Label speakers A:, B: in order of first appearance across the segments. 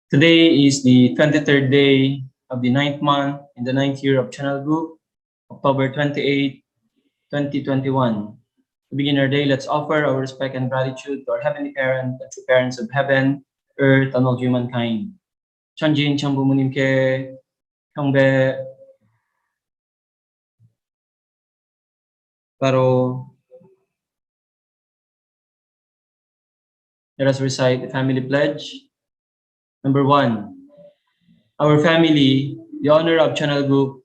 A: Today is the 23rd day of the 9th month in the 9th year of Channel Group, October 28, 2021. To begin our day, let's offer our respect and gratitude to our Heavenly Parent and true parents of heaven, earth, and all humankind. Chanjin Chambumunim ke Kangbe Paro. Let us recite the family pledge. Number 1. Our family, the honor of Channel Group,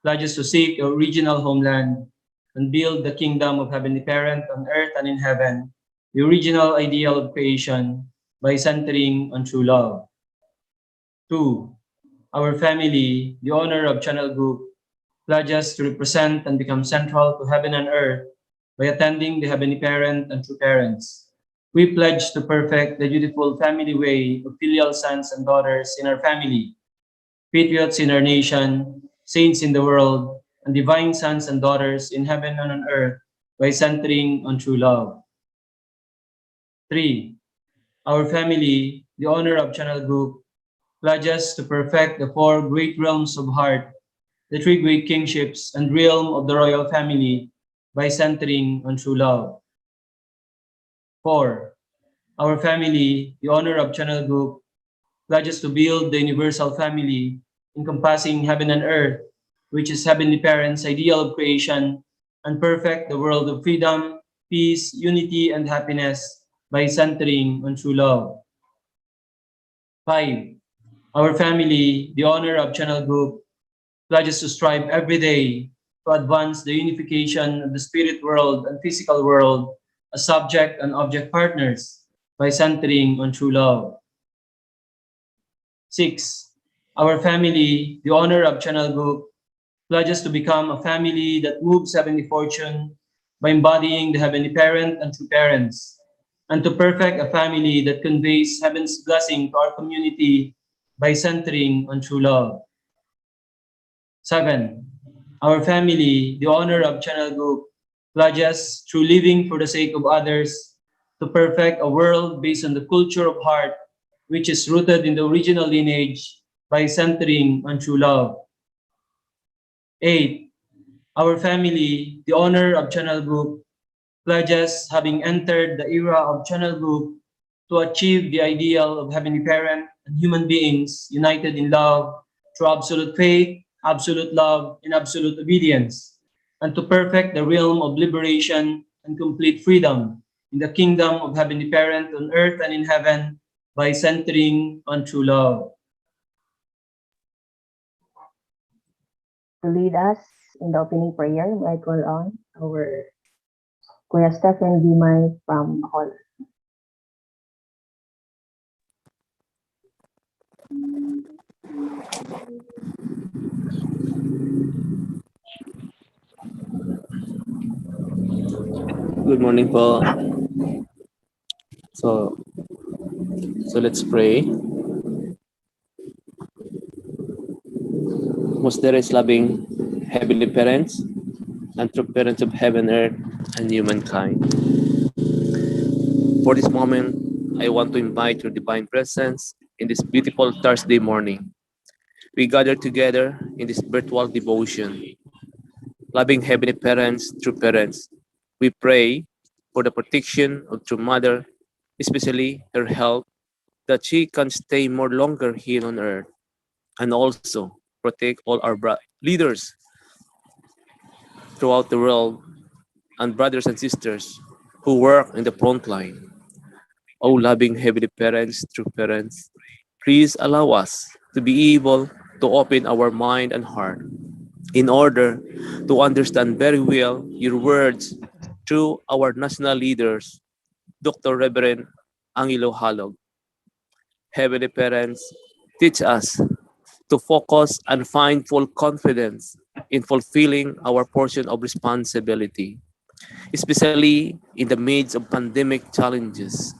A: pledges to seek our original homeland and build the kingdom of Heavenly Parent on earth and in heaven, the original ideal of creation, by centering on true love. 2. Our family, the honor of Channel Group, pledges to represent and become central to heaven and earth by attending the Heavenly Parent and true parents. We pledge to perfect the beautiful family way of filial sons and daughters in our family, patriots in our nation, saints in the world, and divine sons and daughters in heaven and on earth by centering on true love. 3. Our family, the honor of Channel Group, pledges to perfect the 4 great realms of heart, the 3 great kingships and realm of the royal family by centering on true love. 4. Our family, the honor of Channel Group, pledges to build the universal family encompassing heaven and earth, which is Heavenly Parent's ideal of creation, and perfect the world of freedom, peace, unity, and happiness by centering on true love. 5. Our family, the honor of Channel Group, pledges to strive every day to advance the unification of the spirit world and physical world as subject and object partners by centering on true love. 6. Our family, the honor of Channel Group, pledges to become a family that moves heavenly fortune by embodying the Heavenly Parent and true parents, and to perfect a family that conveys heaven's blessing to our community by centering on true love. 7. Our family, the honor of Channel Group, pledges through living for the sake of others to perfect a world based on the culture of heart, which is rooted in the original lineage by centering on true love. 8. Our family, the honor of Channel Group, pledges, having entered the era of Channel Group, to achieve the ideal of Heavenly Parent and human beings united in love through absolute faith, absolute love, and absolute obedience, and to perfect the realm of liberation and complete freedom in the kingdom of Heavenly Parent on earth and in heaven by centering on true love.
B: To lead us in the opening prayer, I call on our Kuya Stephen Gimay from Hall.
C: Good morning po. So let's pray. Most dearest loving Heavenly Parents and true parents of heaven, earth, and humankind. For this moment, I want to invite your divine presence in this beautiful Thursday morning. We gather together in this virtual devotion. Loving Heavenly Parents, true parents, we pray for the protection of true mother, especially her health, that she can stay more longer here on earth, and also protect all our leaders throughout the world and brothers and sisters who work in the front line. Oh, loving Heavenly Parents, true parents, please allow us to be able to open our mind and heart in order to understand very well your words through our national leaders, Dr. Reverend Angelo Halog. Heavenly Parents, teach us to focus and find full confidence in fulfilling our portion of responsibility, especially in the midst of pandemic challenges.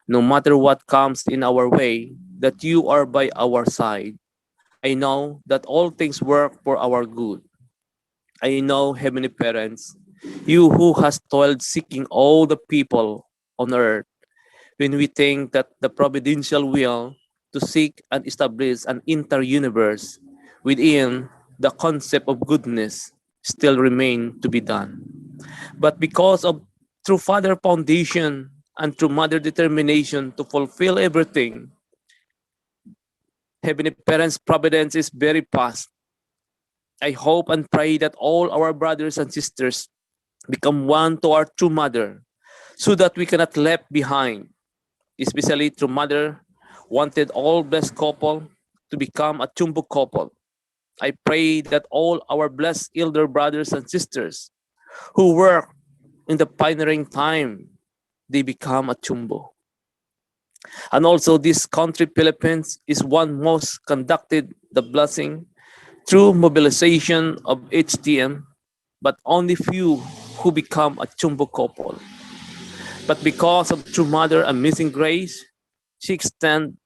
C: No matter what comes in our way, that you are by our side. I know that all things work for our good. I know, Heavenly Parents, you who has toiled seeking all the people on earth, when we think that the providential will to to seek and establish an inter-universe within the concept of goodness still remain to be done. But because of through Father foundation and through Mother determination to fulfill everything, Heavenly Parents' providence is very vast. I hope and pray that all our brothers and sisters become one to our true Mother, so that we cannot left behind, especially through Mother wanted all blessed couple to become a chumbo couple. I pray that all our blessed elder brothers and sisters who work in the pioneering time, they become a chumbo. And also this country, Philippines, is one most conducted the blessing through mobilization of HTM, but only few who become a chumbo couple. But because of True Mother Amazing Grace, she extend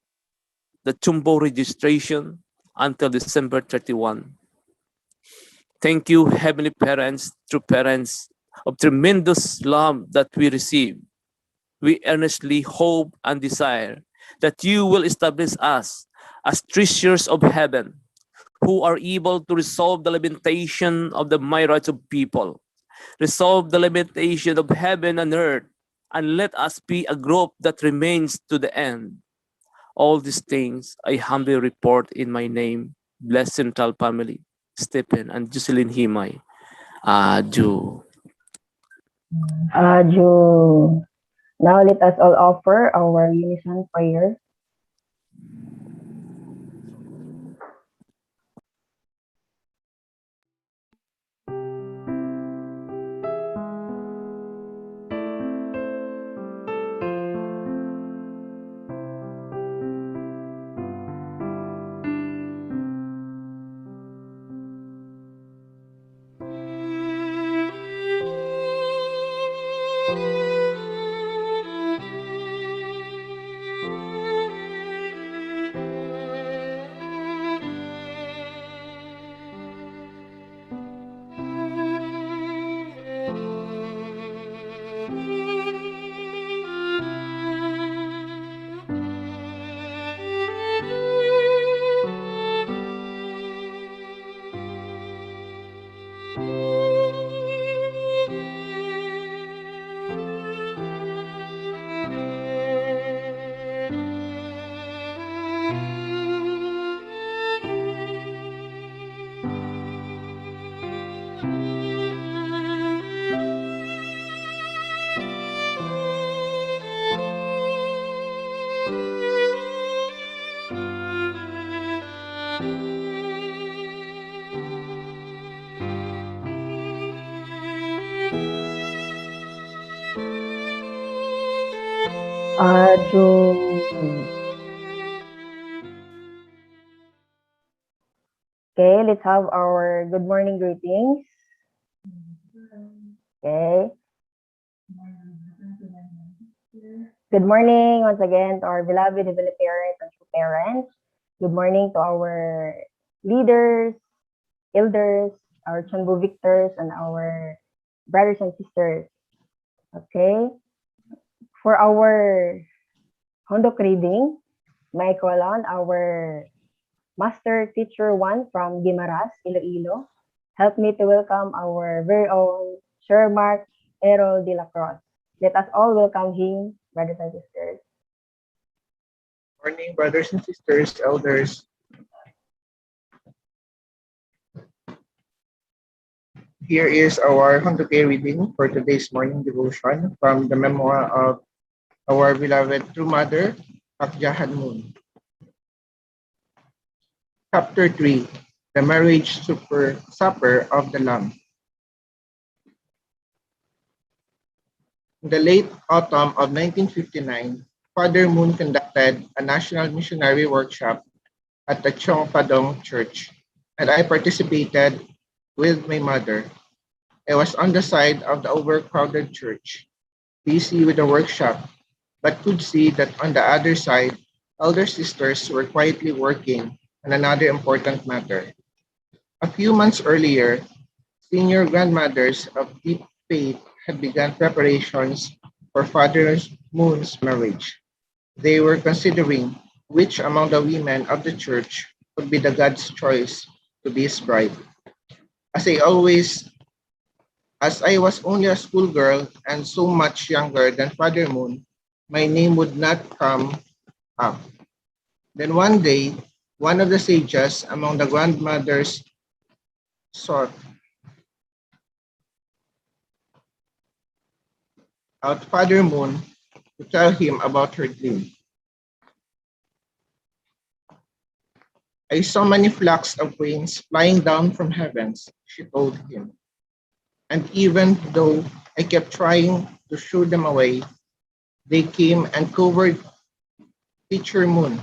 C: the chumbo registration until December 31. Thank you, Heavenly Parents, true parents of tremendous love that we receive. We earnestly hope and desire that you will establish us as treasures of heaven, who are able to resolve the limitation of the myriads of people, resolve the limitation of heaven and earth, and let us be a group that remains to the end. All these things I humbly report in my name, blessed Central Family, Stephen and Jocelyn Himay. Adieu.
B: Adieu. Now let us all offer our unison prayer. Adieu. Okay, let's have our good morning greetings. Okay. Good morning once again to our beloved Heavenly Parents and true parents. Good morning to our leaders, elders, our Chunbo victors, and our brothers and sisters. Okay. For our Hondok reading, may I call on our Master Teacher 1 from Guimaras, Iloilo. Help me to welcome our very own Sir Mark Errol de la Cruz. Let us all welcome him, brothers and sisters.
D: Morning, brothers and sisters, elders. Here is our Hondoke reading for today's morning devotion from the memoir of our beloved True Mother, Akjahan Moon. Chapter 3, The Marriage Supper of the Lamb. In the late autumn of 1959, Father Moon conducted a national missionary workshop at the Chong Padong Church, and I participated with my mother. I was on the side of the overcrowded church, busy with the workshop, but could see that on the other side, elder sisters were quietly working on another important matter. A few months earlier, senior grandmothers of deep faith had begun preparations for Father Moon's marriage. They were considering which among the women of the church would be the God's choice to be his bride. As I always, as I was only a schoolgirl and so much younger than Father Moon, my name would not come up. Then one day, one of the sages among the grandmothers sought out Father Moon to tell him about her dream. I saw many flocks of cranes flying down from heavens, she told him. And even though I kept trying to shoo them away, they came and covered Teacher Moon.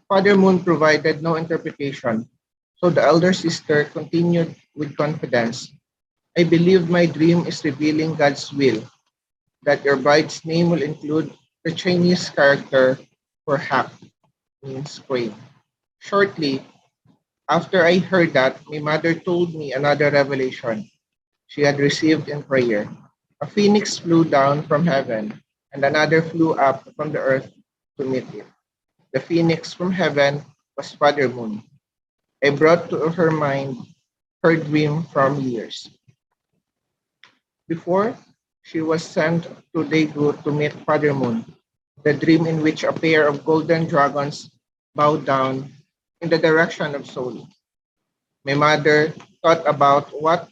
D: Father Moon provided no interpretation, so the elder sister continued with confidence. I believe my dream is revealing God's will, that your bride's name will include the Chinese character for hak, means crane. Shortly after I heard that, my mother told me another revelation she had received in prayer. A phoenix flew down from heaven, and another flew up from the earth to meet it. The phoenix from heaven was Father Moon. I brought to her mind her dream from years before she was sent to Daegu to meet Father Moon, the dream in which a pair of golden dragons bowed down in the direction of Seoul. My mother thought about what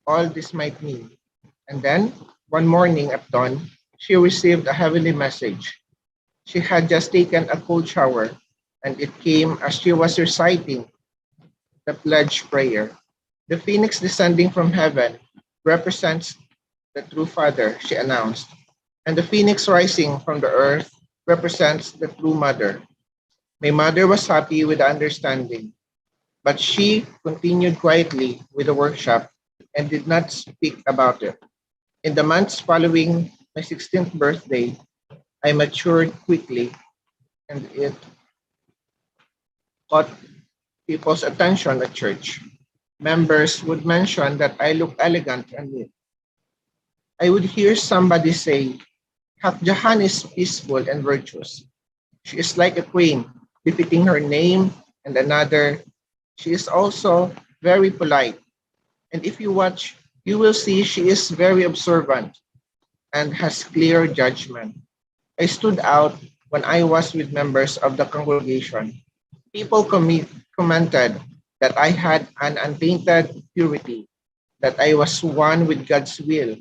D: all this might mean, and then, one morning at dawn, she received a heavenly message. She had just taken a cold shower, and it came as she was reciting the pledge prayer. The phoenix descending from heaven represents the true Father, she announced, and the phoenix rising from the earth represents the true Mother. My mother was happy with the understanding, but she continued quietly with the workshop and did not speak about it. In the months following my 16th birthday, I matured quickly, and it caught people's attention at church. Members would mention that I look elegant and neat. I would hear somebody say, Hakjahan is peaceful and virtuous. She is like a queen, befitting her name, and another, she is also very polite. And if you watch, you will see she is very observant and has clear judgment. I stood out when I was with members of the congregation. People commented that I had an untainted purity, that I was one with God's will,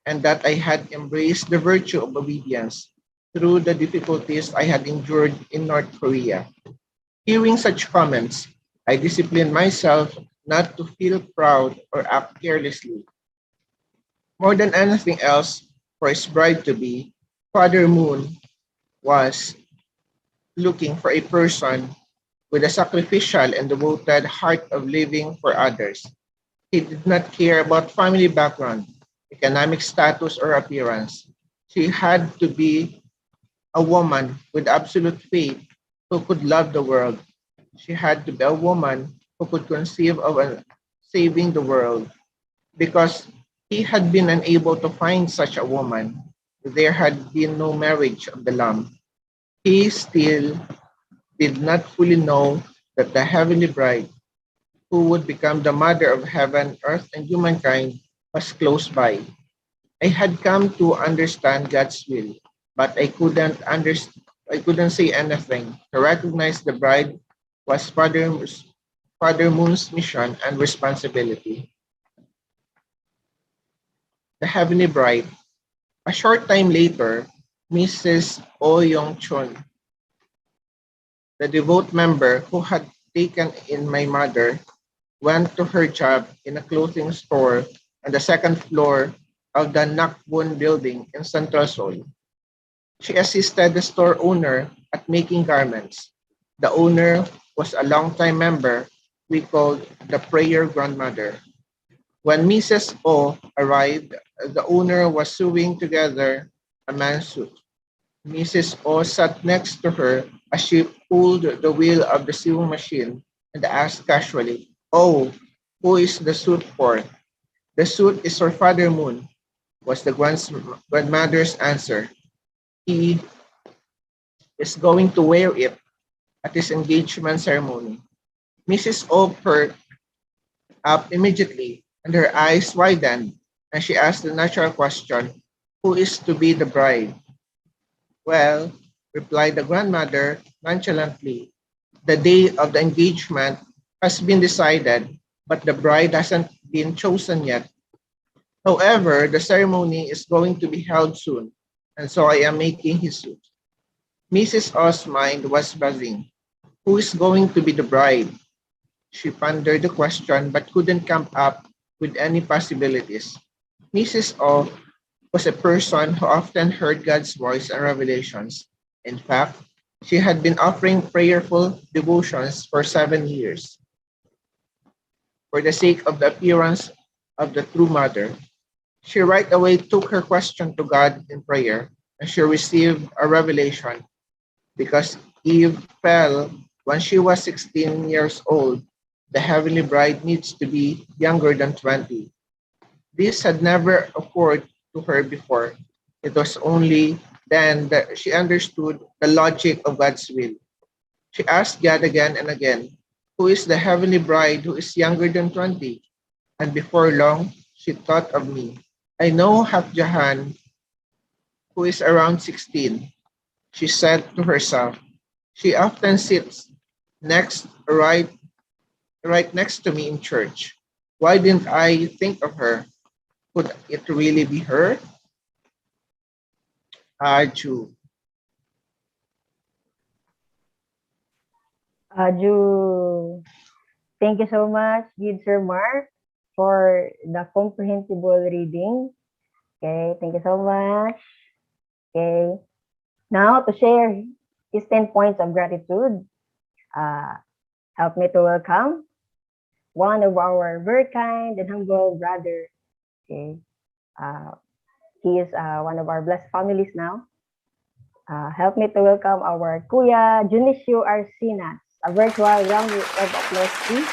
D: and that I had embraced the virtue of obedience through the difficulties I had endured in North Korea. Hearing such comments, I disciplined myself not to feel proud or act carelessly. More than anything else, for his bride to be, Father Moon was looking for a person with a sacrificial and devoted heart of living for others. He did not care about family background, economic status, or appearance. She had to be a woman with absolute faith who could love the world. She had to be a woman who could conceive of saving the world. Because he had been unable to find such a woman, there had been no marriage of the Lamb. He still did not fully know that the heavenly bride, who would become the mother of heaven, earth, and humankind, was close by. I had come to understand God's will, but I couldn't say anything. To recognize the bride was Father Moon's mission and responsibility. The heavenly bride. A short time later, Mrs. Oh Yong Chun, the devout member who had taken in my mother, went to her job in a clothing store on the second floor of the Nakbun building in Central Seoul. She assisted the store owner at making garments. The owner was a longtime member we called the prayer grandmother. When Mrs. O arrived, the owner was sewing together a man's suit. Mrs. O sat next to her as she pulled the wheel of the sewing machine and asked casually, "Oh, who is the suit for?" "The suit is for Father Moon," was the grandmother's answer. "He is going to wear it at his engagement ceremony. Mrs. O perked up immediately, and her eyes widened, and she asked the natural question, "Who is to be the bride?" "Well," replied the grandmother nonchalantly, "the day of the engagement has been decided, but the bride hasn't been chosen yet. However, the ceremony is going to be held soon, and so I am making his suit." Mrs. O's mind was buzzing. Who is going to be the bride? She pondered the question but couldn't come up with any possibilities. Mrs. O was a person who often heard God's voice and revelations. In fact, she had been offering prayerful devotions for 7 years for the sake of the appearance of the true mother. She right away took her question to God in prayer, and she received a revelation. Because Eve fell when she was 16 years old, the heavenly bride needs to be younger than 20. This had never occurred to her before. It was only then that she understood the logic of God's will. She asked God again and again, "Who is the heavenly bride who is younger than 20?" And before long, she thought of me. "I know Jahan, who is around 16," she said to herself. "She often sits next right right next to me in church. Why didn't I think of her? Could it really be her?" Ju.
B: Ju, thank you so much, good Sir Mark, for the comprehensible reading. Okay, thank you so much. Okay, now to share his 10 points of gratitude, help me to welcome one of our very kind and humble brother. Okay, he is one of our blessed families now. Help me to welcome our Kuya Junicio Arsinas. A virtual round of applause, please.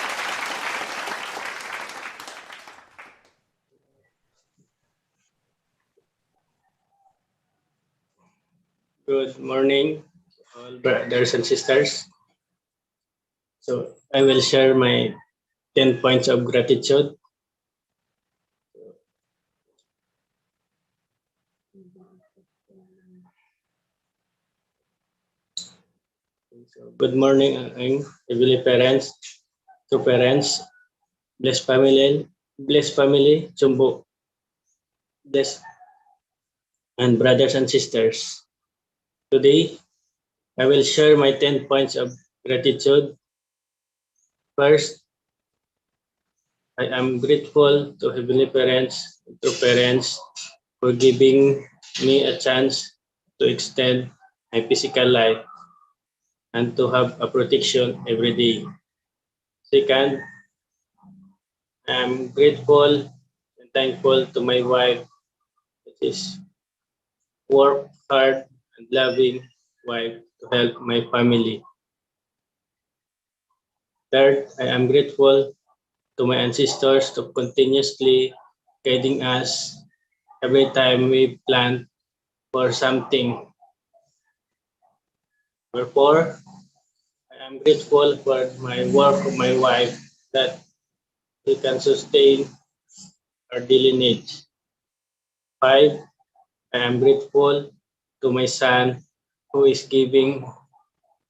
E: Good morning, all brothers and sisters. So I will share my 10 points of gratitude. So, good morning, ang heavenly parents, to parents, blessed family, Chumbo, blessed and brothers and sisters. Today, I will share my 10 points of gratitude. First, I am grateful to heavenly parents, to parents for giving me a chance to extend my physical life and to have a protection every day. Second, I am grateful and thankful to my wife, which is work hard and loving wife to help my family. Third, I am grateful to my ancestors to continuously guiding us every time we plan for something. Number four, I am grateful for my work of my wife that we can sustain our daily needs. Five, I am grateful to my son who is giving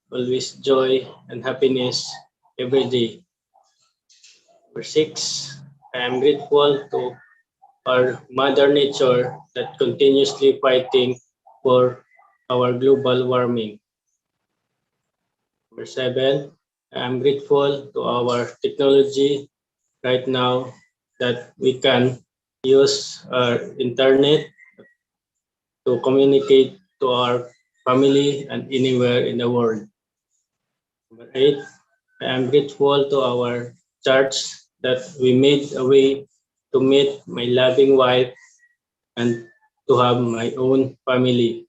E: always joy and happiness every day. Number six, I am grateful to our Mother Nature that continuously fighting for our global warming. Number seven, I am grateful to our technology right now that we can use our internet to communicate to our family and anywhere in the world. Number eight, I am grateful to our church that we made a way to meet my loving wife and to have my own family.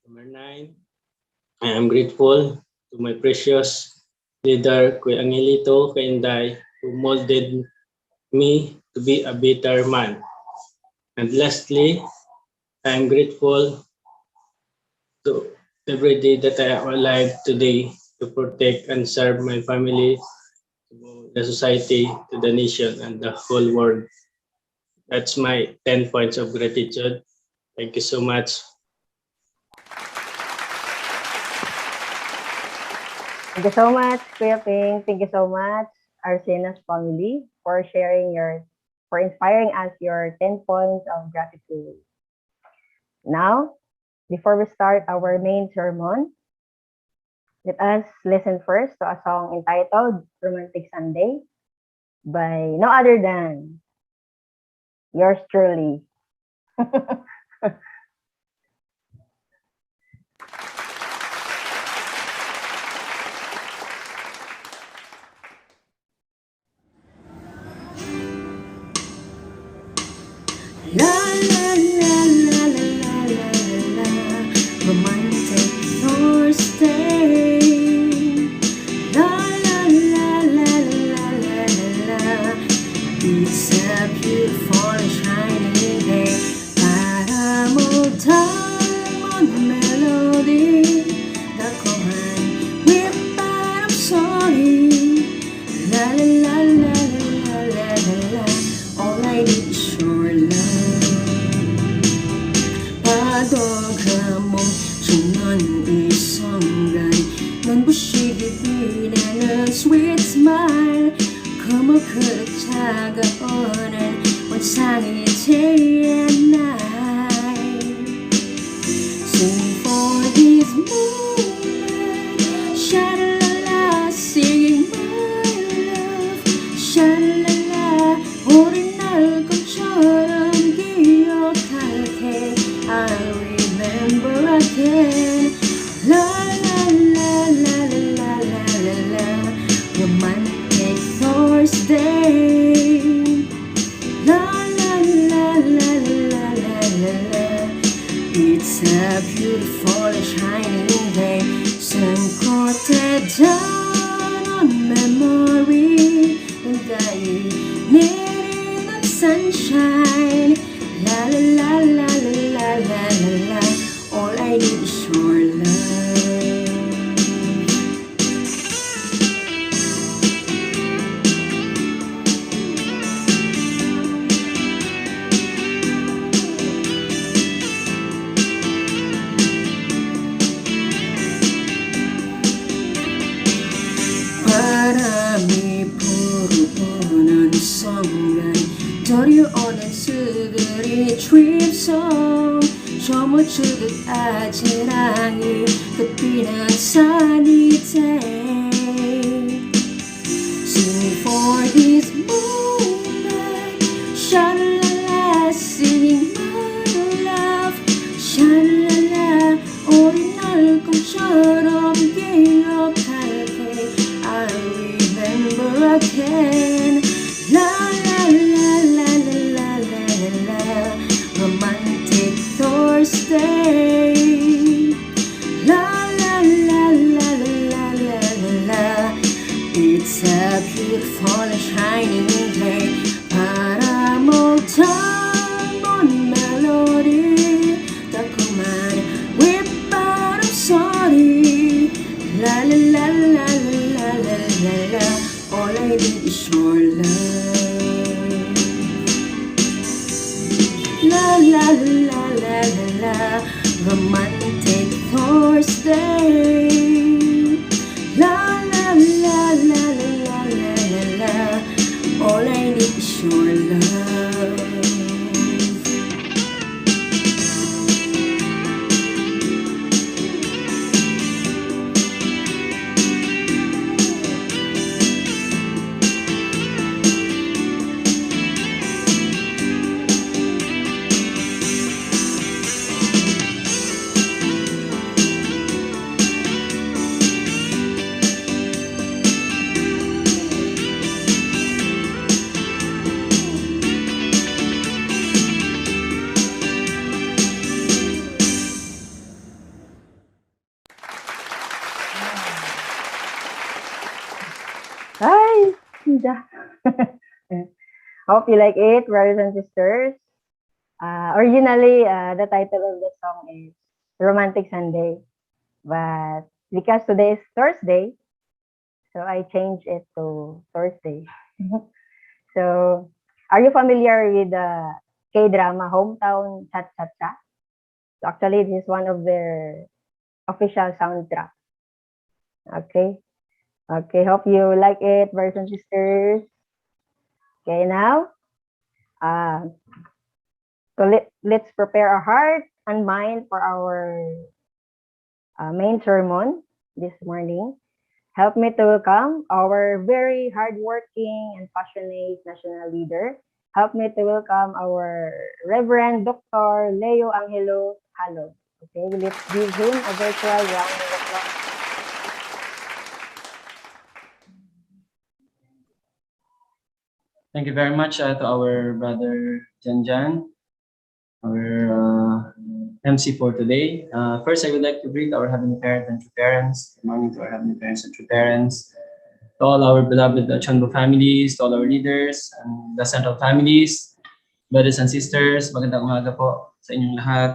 E: Number nine, I am grateful to my precious leader, Kuya Angelito Kainday, who molded me to be a better man. And lastly, I am grateful to every day that I am alive today to protect and serve my family, to the society, to the nation, and the whole world. That's my 10 points of gratitude. Thank you so much.
B: Thank you so much, Kuya Ping. Thank you so much, Arsena's family, for for inspiring us your 10 points of gratitude. Now, before we start our main sermon, let us listen first to a song entitled Romantic Sunday by no other than yours truly.
F: La la la la la la la la la, romantic Thursday. La la la la la la la la, it's a beautiful and shining day. Paramount melody, the Kohan with bottom sorry. La la la la la la la, all I need is your love. Pagdogramong sunan isanggan Nanbushigibina na sweet smile Kumakutagaanan Wansangit day and night. Sing for this moonlight, sha-la-la-la, singing my love, sha-la-la, 오랜날 것처럼 기억할게. I'll remember again. La la la la la la la la, romantic Thursday. La la la la la la la la, it's a beautiful and shining day. Sun-coated down on memory, and I need the sunshine. La la la la la la la la, all I need is your love. 바람이 부르는 순간 저려오는 수들이 trip song 저물추듯 아지랑이 끝비는 sunny day. Sing for this moonlight, sha-la-la, singing my love, sha-la-la, 오랜날 꿈처럼 기억할게. I'll remember again. La la la la la la la la, romantic Thursday. La la la la la la la la, it's a beautiful and shining day. 바람옥천 본 멜로디, 달콤한 윗바람 소리. La la la la la la la la, all I need is your love. La la la la la la, romantic Thursday. La la la la la la la la, all I need is your love.
B: Hi! Sida. Hope you like it, brothers and sisters. Originally, the title of the song is Romantic Sunday. but because today is Thursday, so I changed it to Thursday. So, are you familiar with the K-drama Hometown Cha Cha Cha? So actually, this is one of their official soundtrack. Okay. Okay. Hope you like it, brothers and sisters. Okay. Now, uh, so let's prepare our heart and mind for our main sermon this morning. Help me to welcome our very hardworking and passionate national leader. Help me to welcome our Reverend Dr. Leo Angelo Halo. Okay, let's give him a virtual round of applause.
A: Thank you very much to our brother Jan, our MC for today. First, I would like to greet our Heavenly Parents and True Parents. Good morning to our Heavenly Parents and True Parents. To all our beloved Chanbo families, to all our leaders and the central families, brothers and sisters, magandang umaga po sa inyong lahat.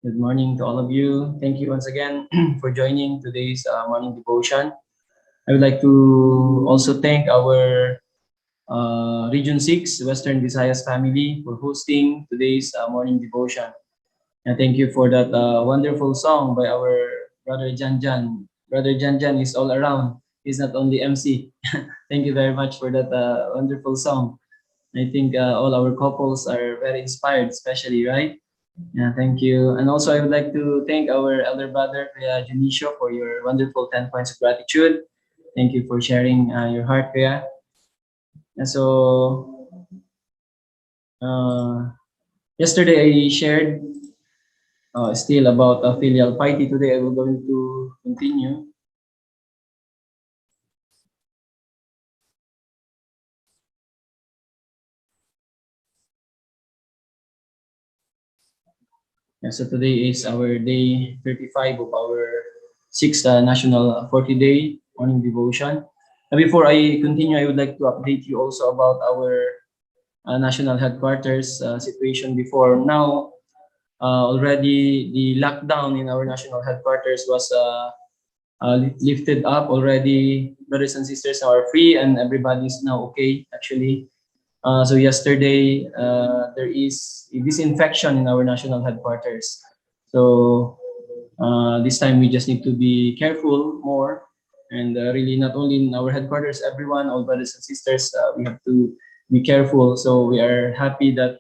A: Good morning to all of you. Thank you once again for joining today's morning devotion. I would like to also thank our Region 6 Western Visayas family for hosting today's morning devotion. And thank you for that wonderful song by our brother Jan. Brother Jan is all around. He's not only MC. Thank you very much for that wonderful song. I think all our couples are very inspired, especially, right? Yeah, thank you. And also, I would like to thank our elder brother, Kuya Junicio, for your wonderful 10 points of gratitude. Thank you for sharing your heart, Kuya. And so, yesterday I shared still about filial piety. Today I will going to continue. Yeah, so today is our day 35 of our 6th National 40-Day Morning Devotion. Before I continue, I would like to update you also about our national headquarters situation before. Now, already the lockdown in our national headquarters was lifted up already. Brothers and sisters are free and everybody is now okay, actually. So yesterday, there is a disinfection in our national headquarters. So this time we just need to be careful more, and really not only in our headquarters, everyone, all brothers and sisters, we have to be careful. So we are happy that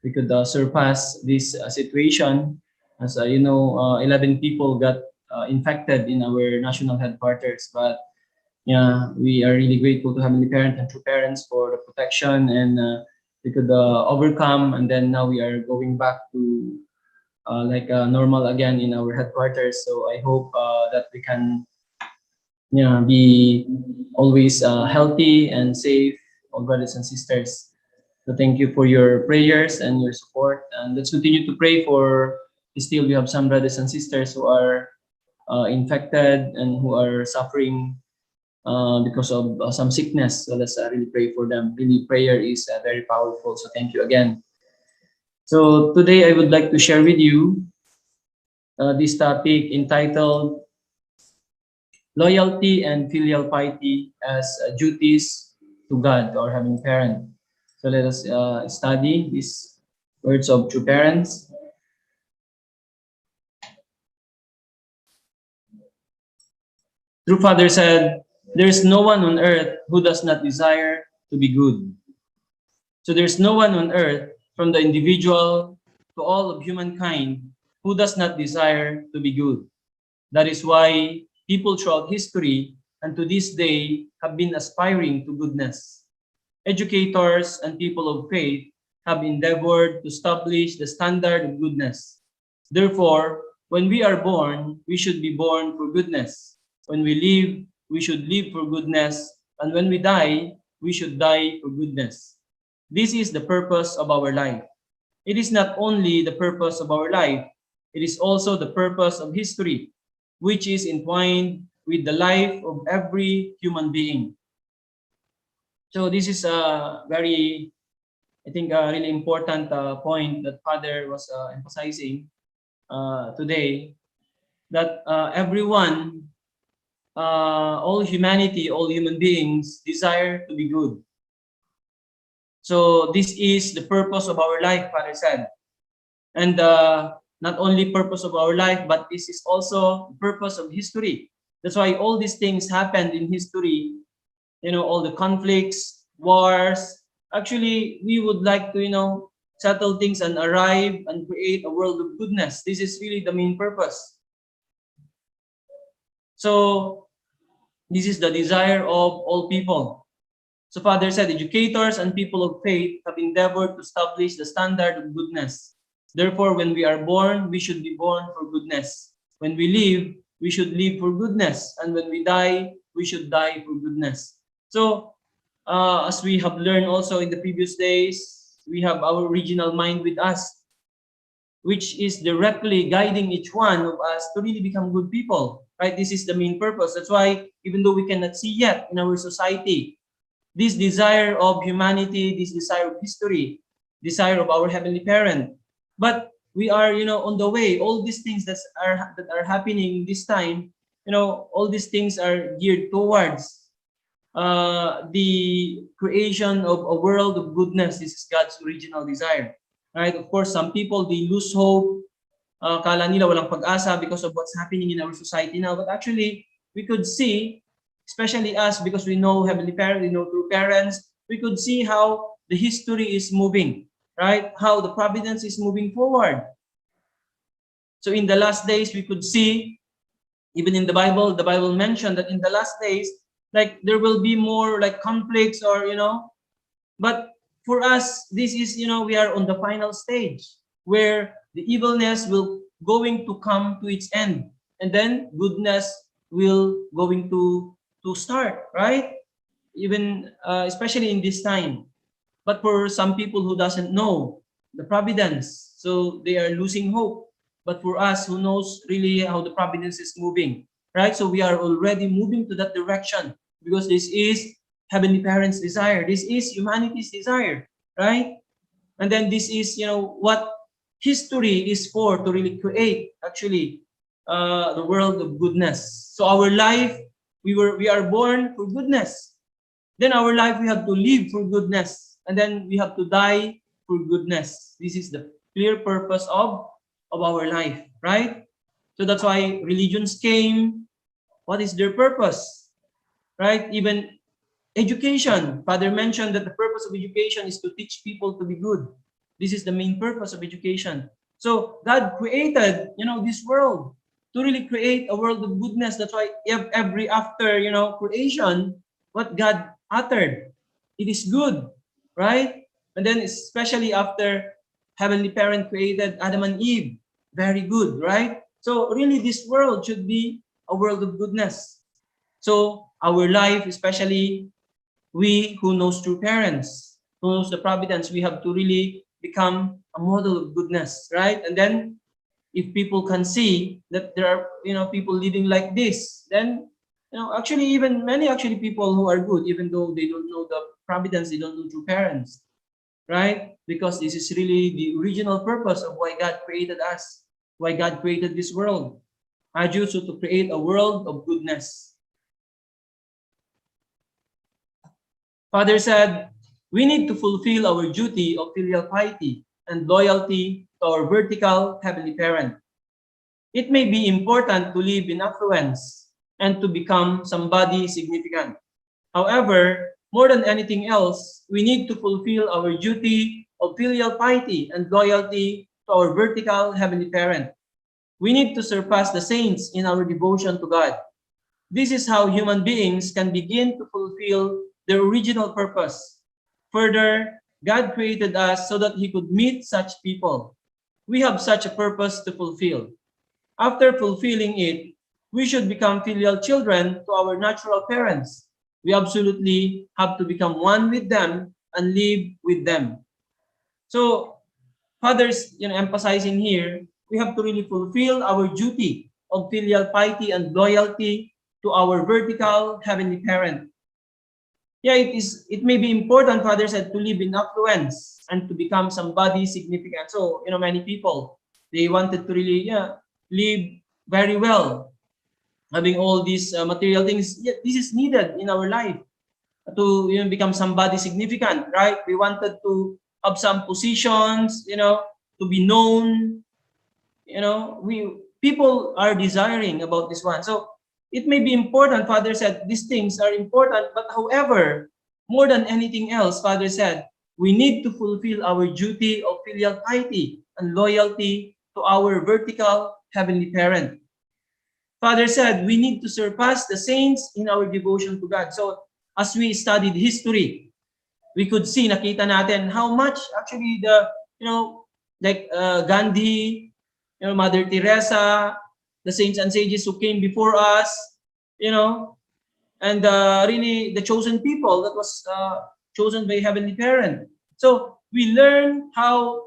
A: we could surpass this situation. As you know, 11 people got infected in our national headquarters, but yeah, we are really grateful to Heavenly Parent and True Parents for the protection, and we could overcome, and then now we are going back to normal again in our headquarters. So I hope that we can be always healthy and safe, all brothers and sisters. So thank you for your prayers and your support, and let's continue to pray for. Still, we have some brothers and sisters who are infected and who are suffering because of some sickness. So let's really pray for them. Really, prayer is very powerful. So thank you again. So today I would like to share with you this topic entitled Loyalty and Filial Piety as Duties to God, our Heavenly Parent. So let us study these words of true parents. True Father said, "There is no one on earth who does not desire to be good." So there's no one on earth, from the individual to all of humankind, who does not desire to be good. That is why people throughout history and to this day have been aspiring to goodness. Educators and people of faith have endeavored to establish the standard of goodness. Therefore, when we are born, we should be born for goodness. When we live, we should live for goodness. And when we die, we should die for goodness. This is the purpose of our life. It is not only the purpose of our life, it is also the purpose of history, which is entwined with the life of every human being. So this is a very, I think, a really important point that Father was emphasizing today, that everyone, all humanity, all human beings desire to be good. So this is the purpose of our life, Father said. And not only purpose of our life, but this is also the purpose of history. That's why all these things happened in history, all the conflicts, wars. Actually, we would like to, settle things and arrive and create a world of goodness. This is really the main purpose. So this is the desire of all people. So Father said, educators and people of faith have endeavored to establish the standard of goodness. Therefore, when we are born, we should be born for goodness. When we live, we should live for goodness. And when we die, we should die for goodness. So, as we have learned also in the previous days, we have our original mind with us, which is directly guiding each one of us to really become good people, right? This is the main purpose. That's why, even though we cannot see yet in our society, this desire of humanity, this desire of history, desire of our heavenly parent, but we are, on the way. All these things that are happening this time, all these things are geared towards the creation of a world of goodness. This is God's original desire, right? Of course, some people, they lose hope. Kala nila walang pag-asa because of what's happening in our society now. But actually, we could see, especially us, because we know Heavenly Parent, we know through parents, we could see how the history is moving, right? How the providence is moving forward. So in the last days, we could see, even in the Bible mentioned that in the last days, like there will be more like conflicts or, but for us, this is, we are on the final stage where the evilness will going to come to its end. And then goodness will going to start, right? Even, especially in this time. But for some people who doesn't know the providence, so they are losing hope. But for us who knows really how the providence is moving, right? So we are already moving to that direction because this is Heavenly Parent's desire. This is humanity's desire, right? And then this is, what history is for, to really create, actually, the world of goodness. So our life, we are born for goodness. Then our life, we have to live for goodness. And then we have to die for goodness. This is the clear purpose of our life, right? So that's why religions came. What is their purpose? Right? Even education. Father mentioned that the purpose of education is to teach people to be good. This is the main purpose of education. So God created, this world to really create a world of goodness. That's why every after, creation, what God uttered, it is good, right? And then especially after Heavenly Parent created Adam and Eve, very good, right? So really this world should be a world of goodness. So our life, especially we who knows true parents, who knows the providence, we have to really become a model of goodness, right? And then if people can see that there are, people living like this, then, actually even many people who are good, even though they don't know the providence, they don't know true parents, right? Because this is really the original purpose of why God created us, why God created this world. So to create a world of goodness. Father said, we need to fulfill our duty of filial piety and loyalty to our vertical Heavenly Parent. It may be important to live in affluence and to become somebody significant. However, more than anything else, we need to fulfill our duty of filial piety and loyalty to our vertical Heavenly Parent. We need to surpass the saints in our devotion to God. This is how human beings can begin to fulfill their original purpose. Further, God created us so that He could meet such people. We have such a purpose to fulfill. After fulfilling it, we should become filial children to our natural parents. We absolutely have to become one with them and live with them. So, Father's emphasizing here, we have to really fulfill our duty of filial piety and loyalty to our vertical Heavenly Parent. Yeah, it may be important, Father said, to live in affluence and to become somebody significant. So, many people, they wanted to really live very well. Having all these material things, yeah, this is needed in our life to become somebody significant, right? We wanted to have some positions, to be known. People are desiring about this one. So it may be important. Father said these things are important, but however, more than anything else, Father said we need to fulfill our duty of filial piety and loyalty to our vertical heavenly parent. Father said we need to surpass the saints in our devotion to God. So as we studied history, we could see, nakita natin how much actually Gandhi, Mother Teresa, the saints and sages who came before us, and really the chosen people that was chosen by Heavenly Parent. So we learn how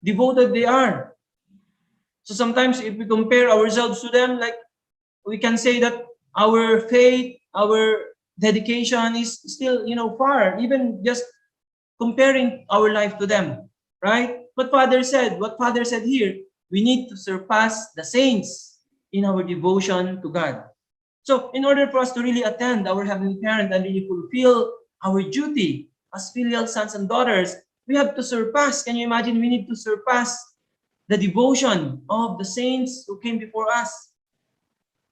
A: devoted they are. So sometimes if we compare ourselves to them, like we can say that our faith, our dedication is still, far, even just comparing our life to them, right? What Father said here, we need to surpass the saints in our devotion to God. So in order for us to really attend our Heavenly Parent and really fulfill our duty as filial sons and daughters, we have to surpass. Can you imagine? We need to surpass the devotion of the saints who came before us.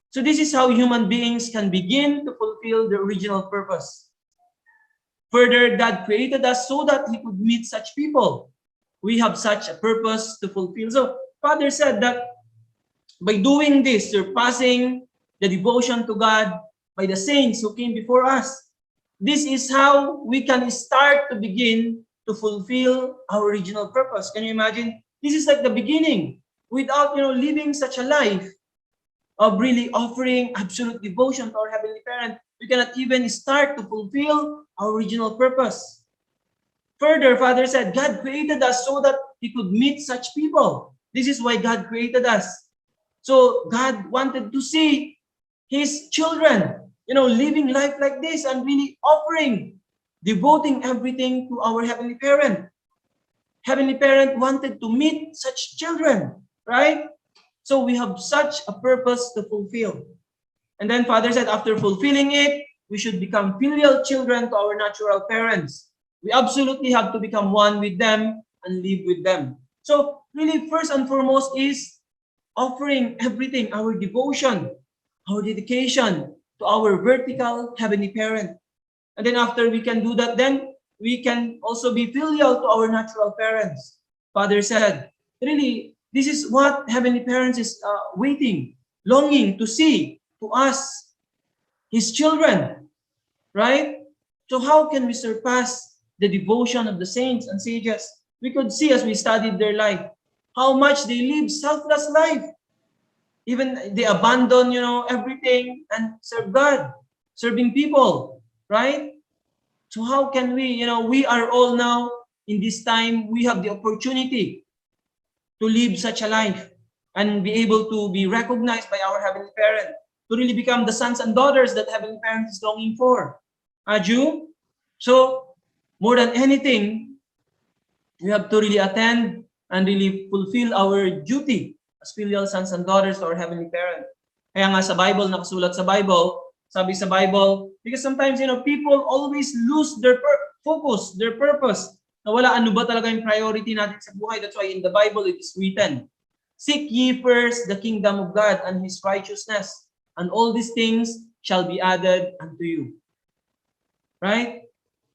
A: So this is how human beings can begin to fulfill the original purpose. Further, God created us so that He could meet such people. We have such a purpose to fulfill. So Father said that by doing this, surpassing the devotion to God by the saints who came before us, this is how we can start to begin to fulfill our original purpose. Can you imagine? This is like the beginning. Without living such a life of really offering absolute devotion to our Heavenly Parent, we cannot even start to fulfill our original purpose. Further, Father said, God created us so that He could meet such people. This is why God created us. So God wanted to see His children, living life like this and really offering, devoting everything to our Heavenly Parent. Heavenly Parent wanted to meet such children, right? So we have such a purpose to fulfill. And then Father said, after fulfilling it, we should become filial children to our natural parents. We absolutely have to become one with them and live with them. So really, first and foremost is offering everything, our devotion, our dedication to our vertical Heavenly Parent. And then after we can do that, then we can also be filial to our natural parents. Father said, really, this is what Heavenly Parents is waiting, longing to see to us, His children, right? So how can we surpass the devotion of the saints and sages? We could see as we studied their life, how much they live selfless life. Even they abandon, everything and serve God, serving people, right? So how can we, we are all now in this time, we have the opportunity to live such a life and be able to be recognized by our Heavenly Parent, to really become the sons and daughters that Heavenly Parent is longing for. Aju? So, more than anything, we have to really attend and really fulfill our duty as filial sons and daughters to our Heavenly Parent. Kaya nga sa Bible, nakasulat sa Bible, sabi sa Bible, because sometimes, people always lose their focus, their purpose. Nawala ano ba talaga yung priority natin sa buhay. That's why in the Bible it is written, seek ye first the kingdom of God and His righteousness, and all these things shall be added unto you. Right?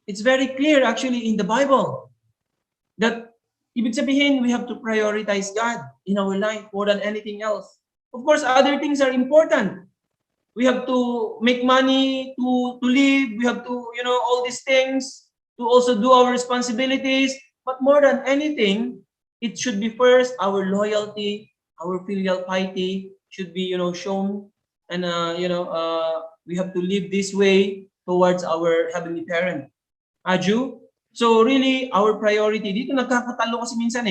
A: It's very clear actually in the Bible that ibig sabihin we have to prioritize God in our life more than anything else. Of course, other things are important. We have to make money to live. We have to, all these things, to also do our responsibilities. But more than anything, it should be first our loyalty, our filial piety should be, shown. And, we have to live this way towards our Heavenly Parent. Aju? So really, our priority, dito nagkakatalo kasi minsan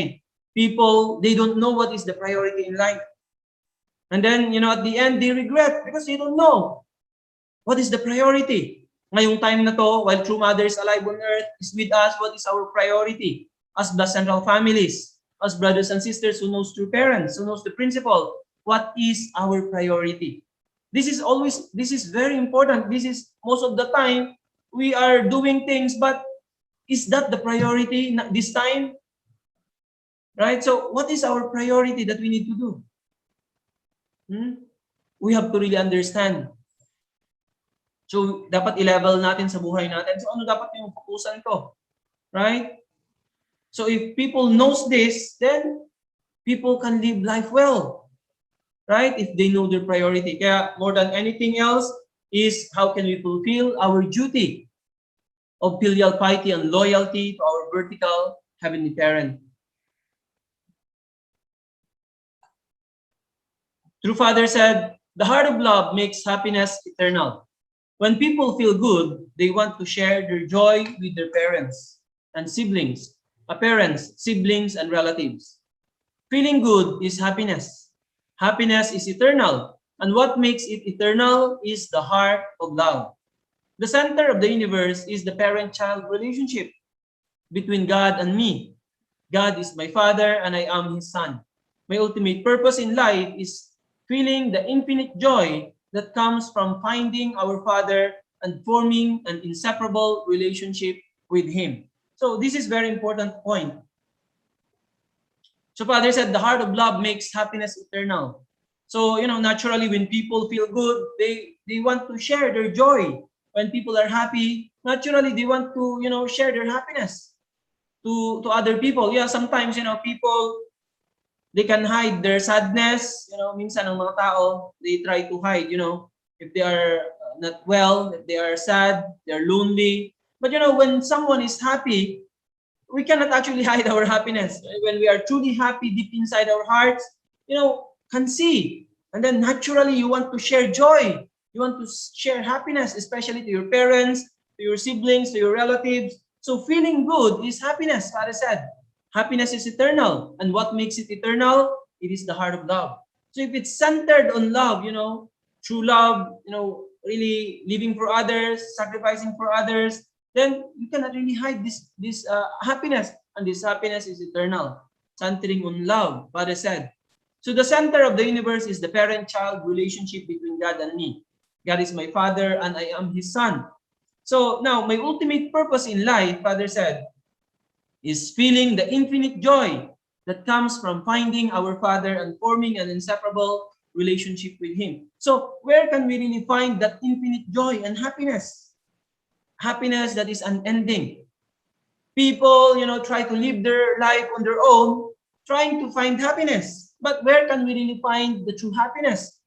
A: people, they don't know what is the priority in life. And then, at the end, they regret because they don't know what is the priority. Ngayong time na to, while True Mother is alive on earth, is with us, what is our priority? As Blessed Central families, as brothers and sisters who knows true parents, who knows the principle, what is our priority. This is very important. This is most of the time we are doing things, but is that the priority this time? Right? So what is our priority that we need to do? We have to really understand. So dapat i-level natin sa buhay natin. So ano dapat yung fokusan ko? Right? So if people knows this, then people can live life well. Right? If they know their priority. Kaya more than anything else is how can we fulfill our duty of filial piety and loyalty to our vertical heavenly parent. True Father said, the heart of love makes happiness eternal. When people feel good, they want to share their joy with their parents and siblings, parents, siblings, and relatives. Feeling good is happiness. Happiness is eternal, and what makes it eternal is the heart of love. The center of the universe is the parent-child relationship between God and me. God is my Father, and I am His Son. My ultimate purpose in life is feeling the infinite joy that comes from finding our Father and forming an inseparable relationship with Him. So this is very important point. So Father said, the heart of love makes happiness eternal. So, naturally when people feel good, they want to share their joy. When people are happy, naturally they want to, share their happiness to other people. Yeah, sometimes, people, they can hide their sadness. Minsan ang mga tao, they try to hide, if they are not well, if they are sad, they're lonely. But, when someone is happy, we cannot actually hide our happiness. When we are truly happy deep inside our hearts, can see. And then naturally, you want to share joy. You want to share happiness, especially to your parents, to your siblings, to your relatives. So feeling good is happiness, Father said. Happiness is eternal. And what makes it eternal? It is the heart of love. So if it's centered on love, true love, really living for others, sacrificing for others, then you cannot really hide this happiness. And this happiness is eternal, centering on love, Father said. So the center of the universe is the parent-child relationship between God and me. God is my Father and I am His Son. So now, my ultimate purpose in life, Father said, is feeling the infinite joy that comes from finding our Father and forming an inseparable relationship with Him. So where can we really find that infinite joy and happiness? Happiness that is unending. People, try to live their life on their own, trying to find happiness. But where can we really find the true happiness?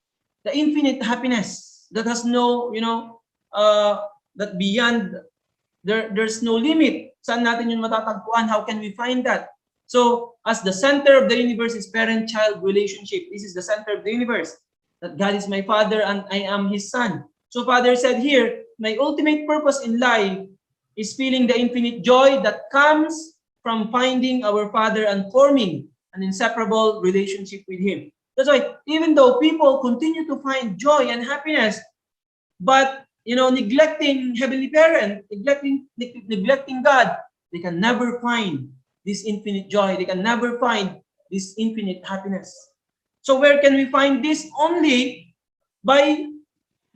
A: The infinite happiness that has no, that beyond, there's no limit. Saan natin yun matatagpuan? How can we find that? So, as the center of the universe is parent-child relationship. This is the center of the universe. That God is my Father and I am His Son. So, Father said here, my ultimate purpose in life is feeling the infinite joy that comes from finding our Father and forming an inseparable relationship with Him. That's why, even though people continue to find joy and happiness, but neglecting Heavenly Parent, neglecting God, they can never find this infinite joy. They can never find this infinite happiness. So where can we find this? Only by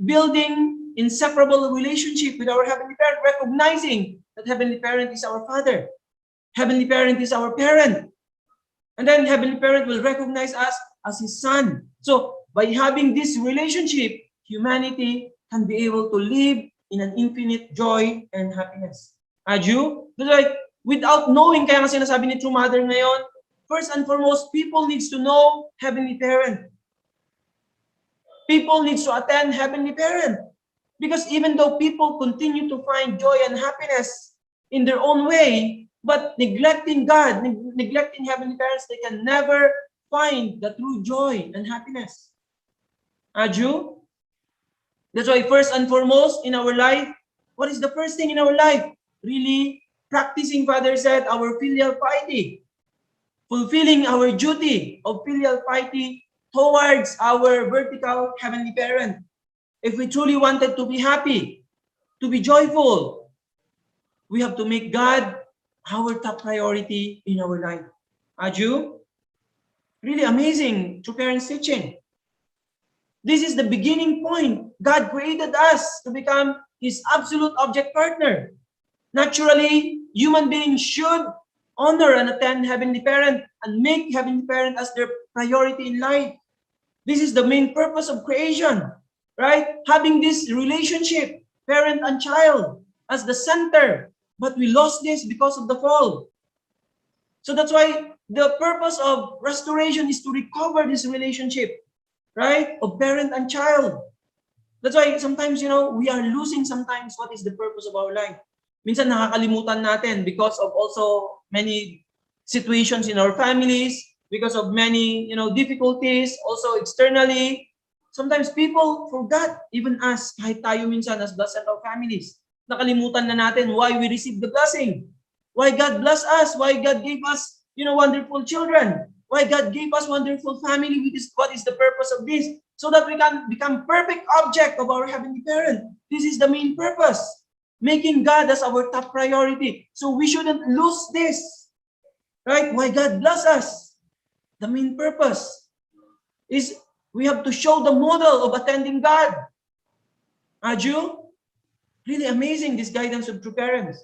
A: building inseparable relationship with our Heavenly Parent, recognizing that Heavenly Parent is our Father. Heavenly Parent is our parent. And then Heavenly Parent will recognize us as His Son. So by having this relationship, humanity can be able to live in an infinite joy and happiness. Aju? Like, without knowing, kaya nga sinasabi ni True Mother ngayon, first and foremost, people needs to know Heavenly Parent. People needs to attend Heavenly Parent. Because even though people continue to find joy and happiness in their own way, but neglecting God, neglecting Heavenly Parents, they can never find the true joy and happiness. Aju? That's why first and foremost in our life, what is the first thing in our life? Really practicing, Father said, our filial piety. Fulfilling our duty of filial piety towards our vertical Heavenly Parent. If we truly wanted to be happy, to be joyful, we have to make God our top priority in our life. Aju? Really amazing True Parents teaching. This is the beginning point. God created us to become His absolute object partner. Naturally, human beings should honor and attend Heavenly Parent and make Heavenly Parent as their priority in life. This is the main purpose of creation, right? Having this relationship, parent and child, as the center. But we lost this because of the fall. So that's why the purpose of restoration is to recover this relationship, right? Of parent and child. That's why sometimes, we are losing sometimes what is the purpose of our life. Minsan nakakalimutan natin because of also many situations in our families, because of many, difficulties, also externally. Sometimes people forgot, even us, kahit tayo minsan as blessed our families. Nakalimutan na natin why we received the blessing. Why God blessed us, why God gave us, wonderful children. Why God gave us wonderful family. What is the purpose of this? So that we can become perfect object of our Heavenly Parent. This is the main purpose. Making God as our top priority. So we shouldn't lose this. Right? Why God bless us. The main purpose is we have to show the model of attending God. Aju? Really amazing, this guidance of true parents.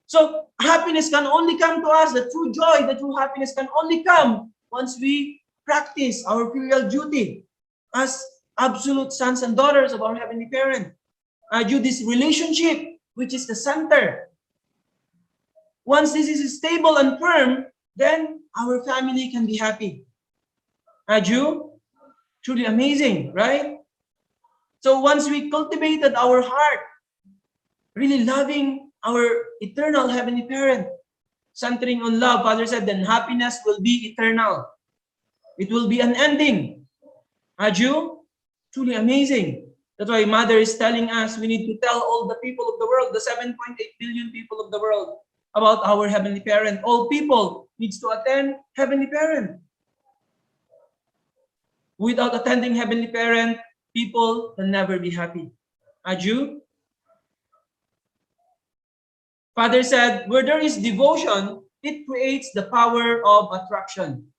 A: So happiness can only come to us, the true joy, the true happiness can only come once we practice our filial duty as absolute sons and daughters of our Heavenly Parent. This relationship, which is the center. Once this is stable and firm, then our family can be happy. Truly amazing, right? So once we cultivated our heart, really loving our eternal Heavenly Parent, centering on love, Father said, then happiness will be eternal. It will be unending. Truly amazing. That's why Mother is telling us we need to tell all the people of the world, the 7.8 billion people of the world, about our Heavenly Parent. All people needs to attend Heavenly Parent. Without attending Heavenly Parent, people can never be happy. Father said, where there is devotion, it creates the power of attraction.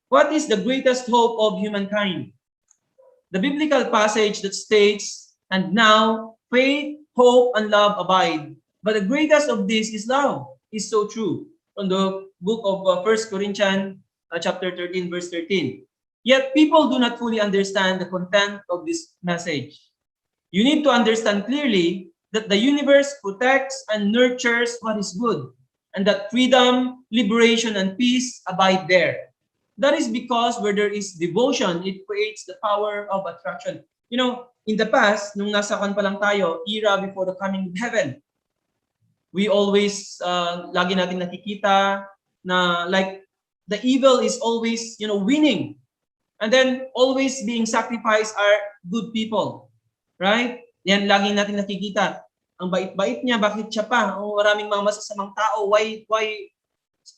A: What is the greatest hope of humankind? The biblical passage that states, and now faith, hope, and love abide. But the greatest of this is love. Is so true. From the book of 1 Corinthians chapter 13, verse 13. Yet people do not fully understand the content of this message. You need to understand clearly that the universe protects and nurtures what is good, and that freedom, liberation, and peace abide there. That is because where there is devotion, it creates the power of attraction. In the past, nung nasa kan pa lang tayo, era before the coming of heaven, we always, lagi natin nakikita na like the evil is always, winning. And then always being sacrificed are good people. Right? Yan, lagi natin nakikita. Ang bait-bait niya, bakit siya pa? Maraming mga masasamang tao. Why?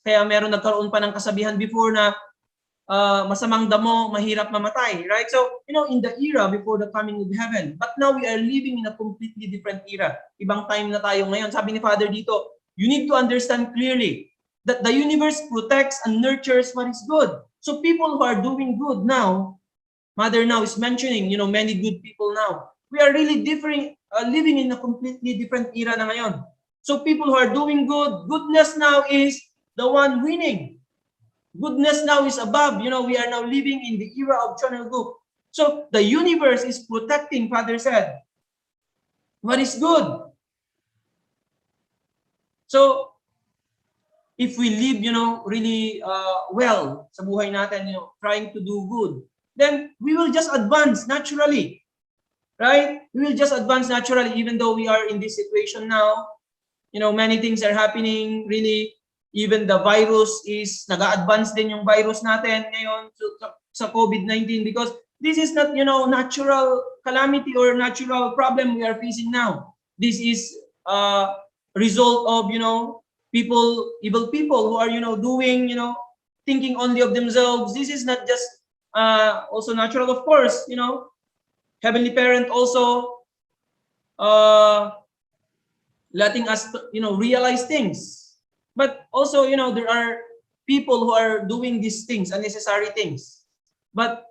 A: Kaya meron nagkaroon pa ng kasabihan before na masamang damo, mahirap mamatay, right? So, in the era before the coming of heaven, but now we are living in a completely different era. Ibang time na tayo ngayon. Sabi ni Father dito, you need to understand clearly that the universe protects and nurtures what is good. So people who are doing good now, Mother now is mentioning, many good people now. We are really different, living in a completely different era na ngayon. So people who are doing good, goodness now is the one winning. Goodness now is above. We are now living in the era of channel good. So the universe is protecting, Father said, what is good. So if we live, really well sa buhay natin, trying to do good, then we will just advance naturally. Right? We will just advance naturally even though we are in this situation now. Many things are happening, really. Even the virus is nag-a-advance din yung virus natin ngayon sa COVID-19 because this is not, natural calamity or natural problem we are facing now. This is a result of, evil people who are, doing, thinking only of themselves. This is not just also natural, of course, Heavenly Parent also letting us, realize things. But also, there are people who are doing these things, unnecessary things. But,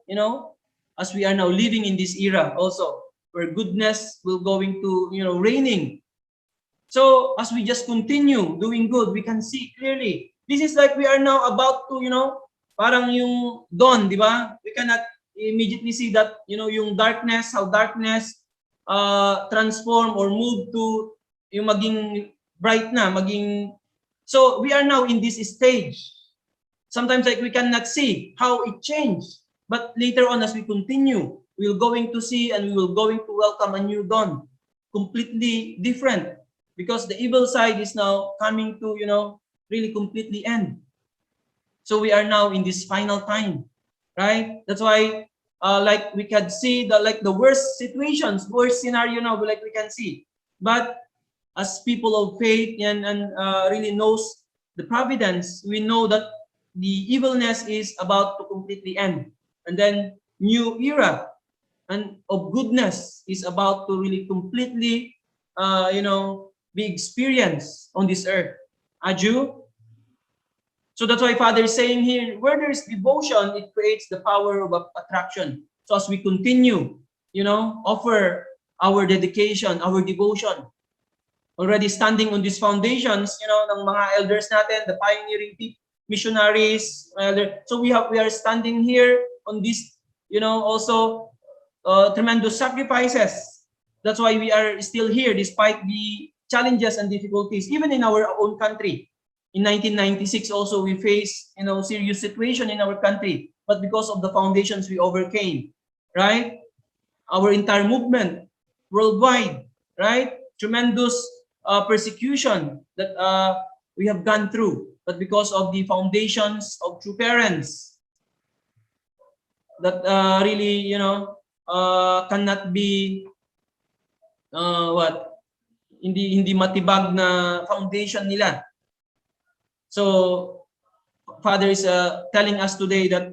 A: as we are now living in this era also, where goodness will going to, reigning. So as we just continue doing good, we can see clearly. This is like we are now about to, parang yung dawn, di ba? We cannot immediately see that, yung darkness, how darkness transform or move to yung maging bright na, maging. So we are now in this stage. Sometimes like we cannot see how it changed, but later on as we continue, we're going to see and we will going to welcome a new dawn, completely different, because the evil side is now coming to, really completely end. So we are now in this final time, right? That's why, like we can see the worst situations, worst scenario now, like we can see. But as people of faith and really knows the providence, we know that the evilness is about to completely end, and then new era and of goodness is about to really completely, be experienced on this earth. Aju. So that's why Father is saying here, where there is devotion, it creates the power of attraction. So as we continue, offer our dedication, our devotion, already standing on these foundations, ng mga elders natin, the pioneering missionaries. So we are standing here on this, also tremendous sacrifices. That's why we are still here despite the challenges and difficulties, even in our own country. In 1996 also we faced, serious situation in our country, but because of the foundations we overcame, right? Our entire movement worldwide, right? Tremendous persecution that we have gone through, but because of the foundations of true parents that really, cannot be hindi matibag na foundation nila. So Father is telling us today that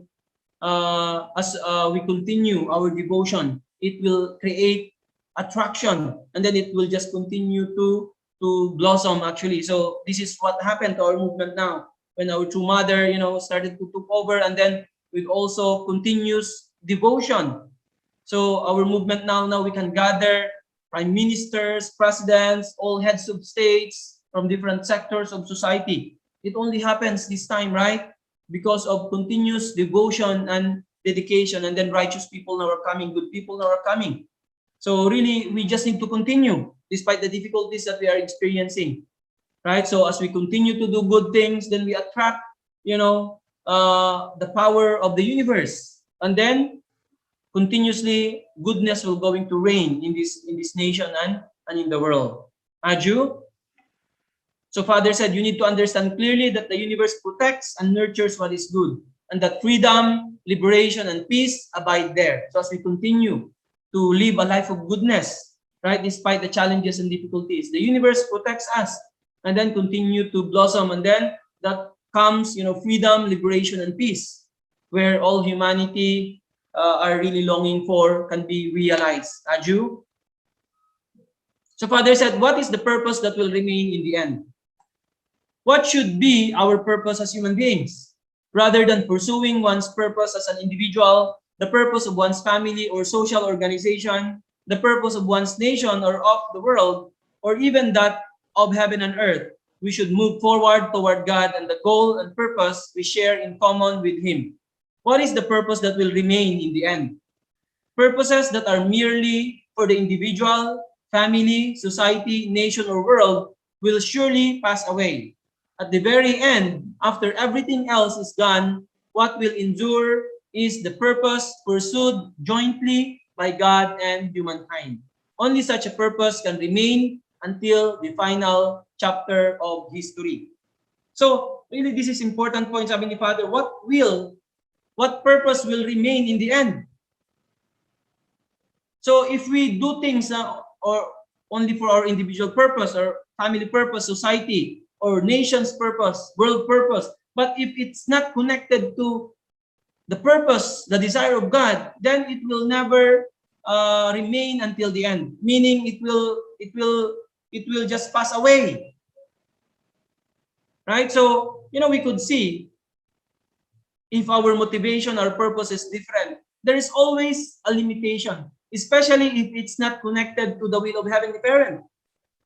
A: as we continue our devotion, it will create attraction, and then it will just continue to blossom actually. So this is what happened to our movement now when our true mother, started to took over, and then with also continuous devotion. So our movement now we can gather prime ministers, presidents, all heads of states from different sectors of society. It only happens this time, right? Because of continuous devotion and dedication, and then righteous people now are coming, good people now are coming. So really, we just need to continue despite the difficulties that we are experiencing, right? So as we continue to do good things, then we attract, the power of the universe, and then continuously goodness will going to reign in this nation and in the world. Aju. So Father said, you need to understand clearly that the universe protects and nurtures what is good, and that freedom, liberation, and peace abide there. So as we continue to live a life of goodness, right, despite the challenges and difficulties, the universe protects us, and then continue to blossom, and then that comes, freedom, liberation, and peace, where all humanity are really longing for can be realized. Aju. So Father said, what is the purpose that will remain in the end? What should be our purpose as human beings? Rather than pursuing one's purpose as an individual, the purpose of one's family or social organization, the purpose of one's nation or of the world, or even that of heaven and earth, we should move forward toward God and the goal and purpose we share in common with Him. What is the purpose that will remain in the end? Purposes that are merely for the individual, family, society, nation, or world will surely pass away. At the very end, after everything else is gone, what will endure is the purpose pursued jointly by God and humankind. Only such a purpose can remain until the final chapter of history. So, really, this is important point, sabi ni Father. What purpose will remain in the end? So, if we do things or only for our individual purpose or family purpose, society, or nation's purpose, world purpose, but if it's not connected to the purpose, the desire of God, then it will never remain until the end. Meaning it will just pass away. Right? So, we could see if our motivation, our purpose is different, there is always a limitation, especially if it's not connected to the will of Heavenly Parent.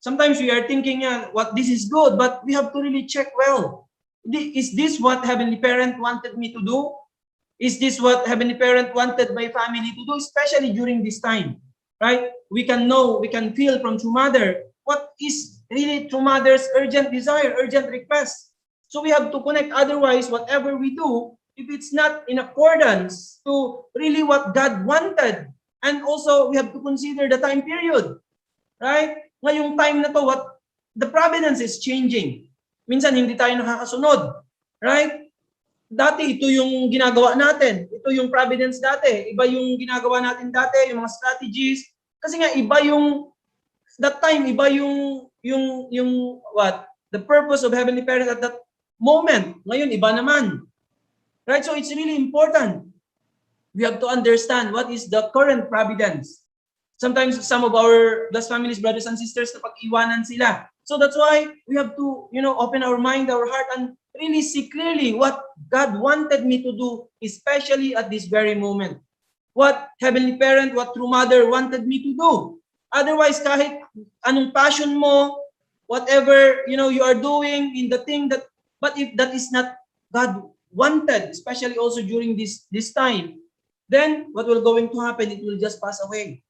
A: Sometimes we are thinking, what this is good, but we have to really check well. Is this what Heavenly Parent wanted me to do? Is this what Heavenly Parent wanted my family to do, especially during this time, right? We can know, we can feel from True Mother what is really True Mother's urgent desire, urgent request. So we have to connect. Otherwise, whatever we do, if it's not in accordance to really what God wanted, and also we have to consider the time period, right? Ngayong time na to, what the providence is changing. Minsan hindi tayo nakakasunod, right? Dati ito yung ginagawa natin. Ito yung providence dati. Iba yung ginagawa natin dati, yung mga strategies. Kasi nga iba yung that time, iba yung what? The purpose of Heavenly Parent at that moment. Ngayon iba naman. Right? So it's really important. We have to understand what is the current providence. Sometimes some of our blessed families, brothers and sisters, napag-iwanan sila. So that's why we have to, open our mind, our heart, and really see clearly what God wanted me to do, especially at this very moment. What Heavenly Parent, what True Mother wanted me to do. Otherwise, kahit anong passion mo, whatever, you are doing in the thing that, but if that is not God wanted, especially also during this time, then what will going to happen? It will just pass away.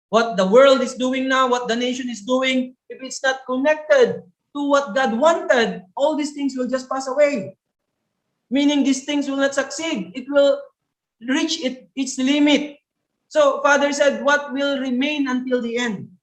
A: What the world is doing now, what the nation is doing, if it's not connected to what God wanted, all these things will just pass away. Meaning these things will not succeed. It will reach its limit. So Father said, what will remain until the end?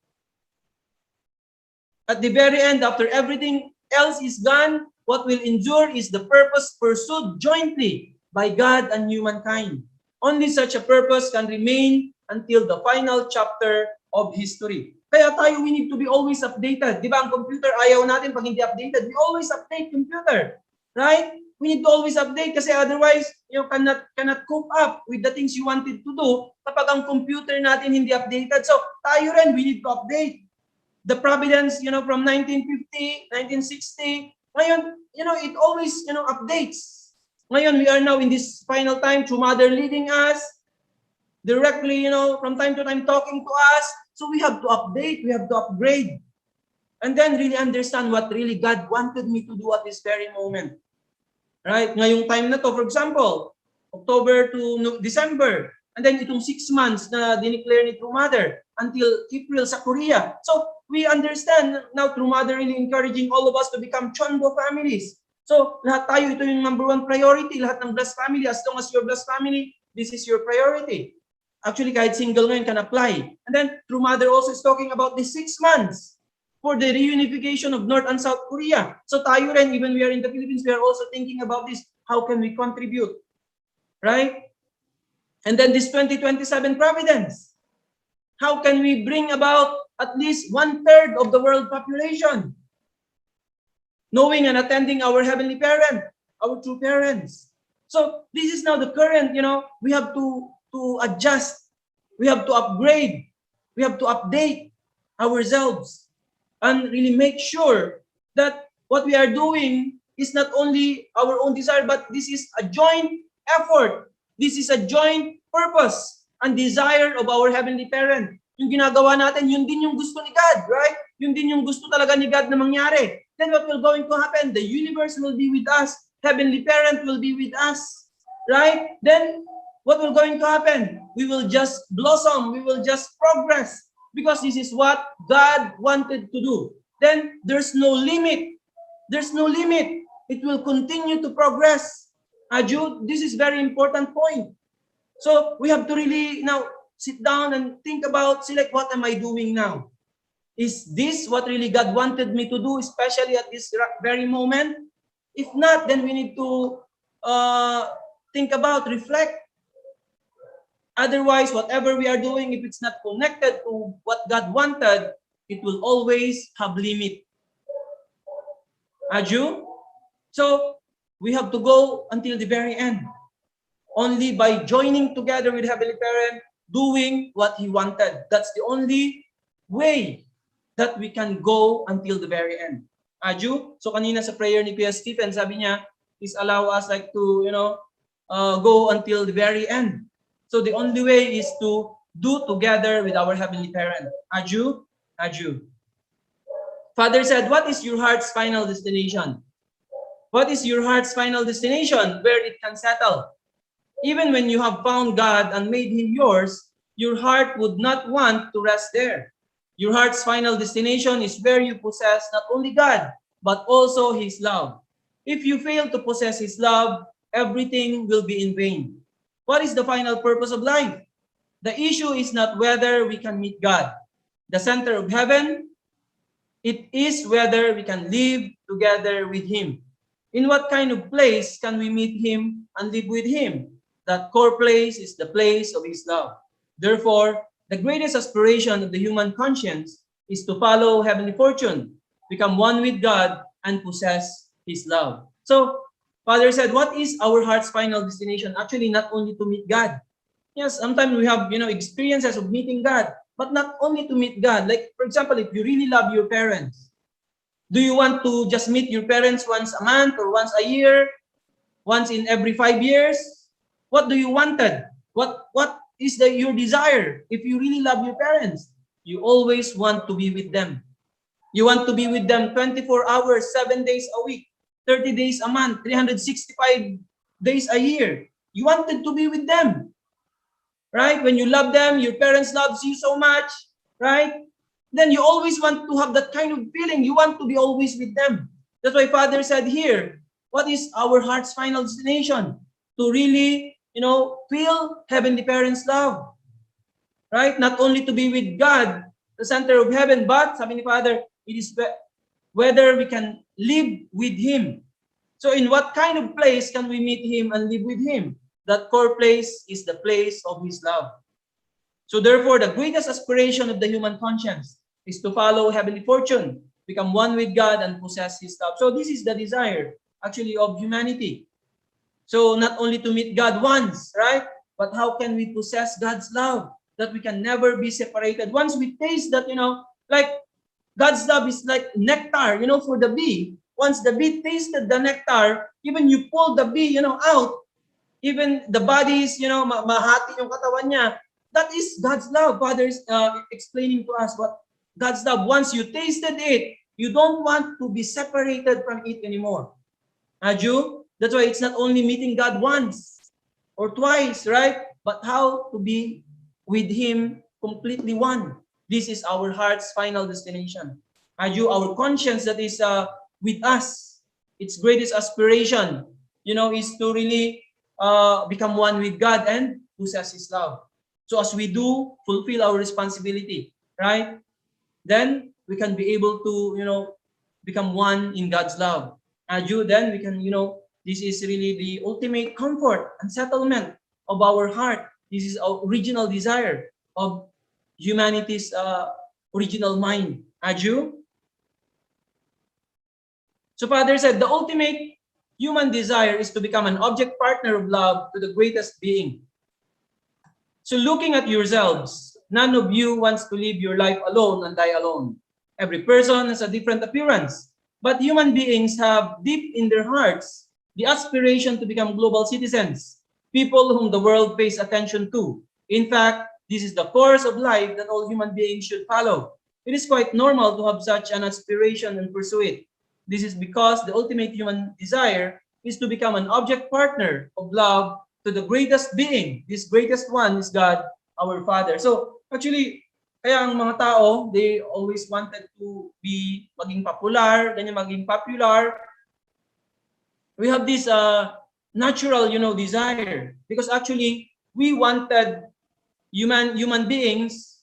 A: At the very end, after everything else is gone, what will endure is the purpose pursued jointly by God and humankind. Only such a purpose can remain until the final chapter of history. Kaya tayo, we need to be always updated. Di ba, ang computer, ayaw natin pag hindi updated. We always update computer. Right? We need to always update kasi otherwise, you cannot cope up with the things you wanted to do kapag ang computer natin hindi updated. So, tayo rin, we need to update. The providence, from 1950, 1960, ngayon, it always, updates. Ngayon, we are now in this final time, True Mother leading us, directly, from time to time talking to us. So we have to update, we have to upgrade. And then really understand what really God wanted me to do at this very moment. Right? Ngayong time na to, for example, October to December, and then itong 6 months na dineclare ni True Mother until April sa Korea. So we understand now True Mother really encouraging all of us to become Chonbo families. So lahat tayo, ito yung number 1 priority, lahat ng blessed family, as long as you're blessed family, this is your priority. Actually, kahit single ngayon can apply. And then, True Mother also is talking about the 6 months for the reunification of North and South Korea. So tayo rin, even we are in the Philippines, we are also thinking about this. How can we contribute? Right? And then this 2027 Providence. How can we bring about at least 1/3 of the world population? Knowing and attending our Heavenly Parent, our true parents. So this is now the current, we have to adjust, we have to upgrade, we have to update ourselves and really make sure that what we are doing is not only our own desire, but this is a joint effort. This is a joint purpose and desire of our Heavenly Parent. Yung ginagawa natin, yun din yung gusto ni God, right? Yun din yung gusto talaga ni God na mangyari. Then what will going to happen? The universe will be with us. Heavenly Parent will be with us, right? Then what will going to happen? We will just blossom. We will just progress because this is what God wanted to do. Then there's no limit. There's no limit. It will continue to progress. Jude, this is very important point. So we have to really now sit down and think about, select what am I doing now? Is this what really God wanted me to do, especially at this very moment? If not, then we need to think about, reflect. Otherwise, whatever we are doing, if it's not connected to what God wanted, it will always have limit. Aju? So, we have to go until the very end. Only by joining together with Heavenly Parent, doing what He wanted. That's the only way that we can go until the very end. Aju? So, kanina sa prayer ni Kuya Stephen, sabi niya, please allow us to, go until the very end. So the only way is to do together with our Heavenly Parent. Aju, Aju. Father said, what is your heart's final destination? What is your heart's final destination where it can settle? Even when you have found God and made Him yours, your heart would not want to rest there. Your heart's final destination is where you possess not only God, but also His love. If you fail to possess His love, everything will be in vain. What is the final purpose of life? The issue is not whether we can meet God, the center of heaven. It is whether we can live together with Him. In what kind of place can we meet Him and live with Him? That core place is the place of His love. Therefore, the greatest aspiration of the human conscience is to follow heavenly fortune, become one with God, and possess His love. So, Father said, what is our heart's final destination? Actually, not only to meet God. Yes, sometimes we have, experiences of meeting God, but not only to meet God. Like, for example, if you really love your parents, do you want to just meet your parents once a month or once a year, once in every 5 years? What do you wanted? What is your desire? If you really love your parents, you always want to be with them. You want to be with them 24 hours, 7 days a week, 30 days a month, 365 days a year. You wanted to be with them, right? When you love them, your parents loves you so much, right? Then you always want to have that kind of feeling. You want to be always with them. That's why Father said here, what is our heart's final destination? To really, feel Heavenly Parents' love, right? Not only to be with God, the center of heaven, but, sabi ni Father, it is whether we can live with Him. So in what kind of place can we meet Him and live with Him? That core place is the place of His love. So therefore, the greatest aspiration of the human conscience is to follow heavenly fortune, become one with God, and possess His love. So this is the desire, actually, of humanity. So not only to meet God once, right? But how can we possess God's love? That we can never be separated. Once we taste that, like God's love is like nectar, for the bee. Once the bee tasted the nectar, even you pull the bee, out, even the body is, mahati yung katawan niya. That is God's love. Father is explaining to us what God's love. Once you tasted it, you don't want to be separated from it anymore. Aju? That's why it's not only meeting God once or twice, right? But how to be with Him completely one. This is our heart's final destination. Aju, our conscience that is with us, its greatest aspiration, is to really become one with God and possess His love. So as we do fulfill our responsibility, right? Then we can be able to, become one in God's love. Aju, then we can, this is really the ultimate comfort and settlement of our heart. This is our original desire of humanity's original mind. Aju? So Father said, the ultimate human desire is to become an object partner of love to the greatest being. So looking at yourselves, none of you wants to live your life alone and die alone. Every person has a different appearance, but human beings have deep in their hearts the aspiration to become global citizens, people whom the world pays attention to. In fact, this is the course of life that all human beings should follow. It is quite normal to have such an aspiration and pursue it. This is because the ultimate human desire is to become an object partner of love to the greatest being. This greatest one is God, our Father. So, actually, kaya ang mga tao, they always wanted to be maging popular, ganyan maging popular. We have this natural, desire. Because actually, we wanted, human beings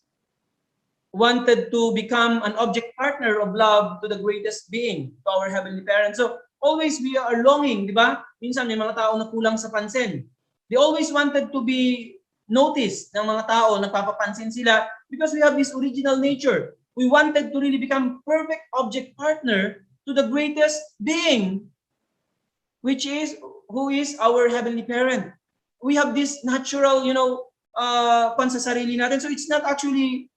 A: wanted to become an object partner of love to the greatest being, to our Heavenly Parents. So, always we are longing, di ba? Minsan may mga tao na kulang sa pansin. They always wanted to be noticed ng mga tao, nagpapapansin sila because we have this original nature. We wanted to really become perfect object partner to the greatest being, who is our Heavenly Parent. We have this natural, pan sa sarili natin. So it's not actually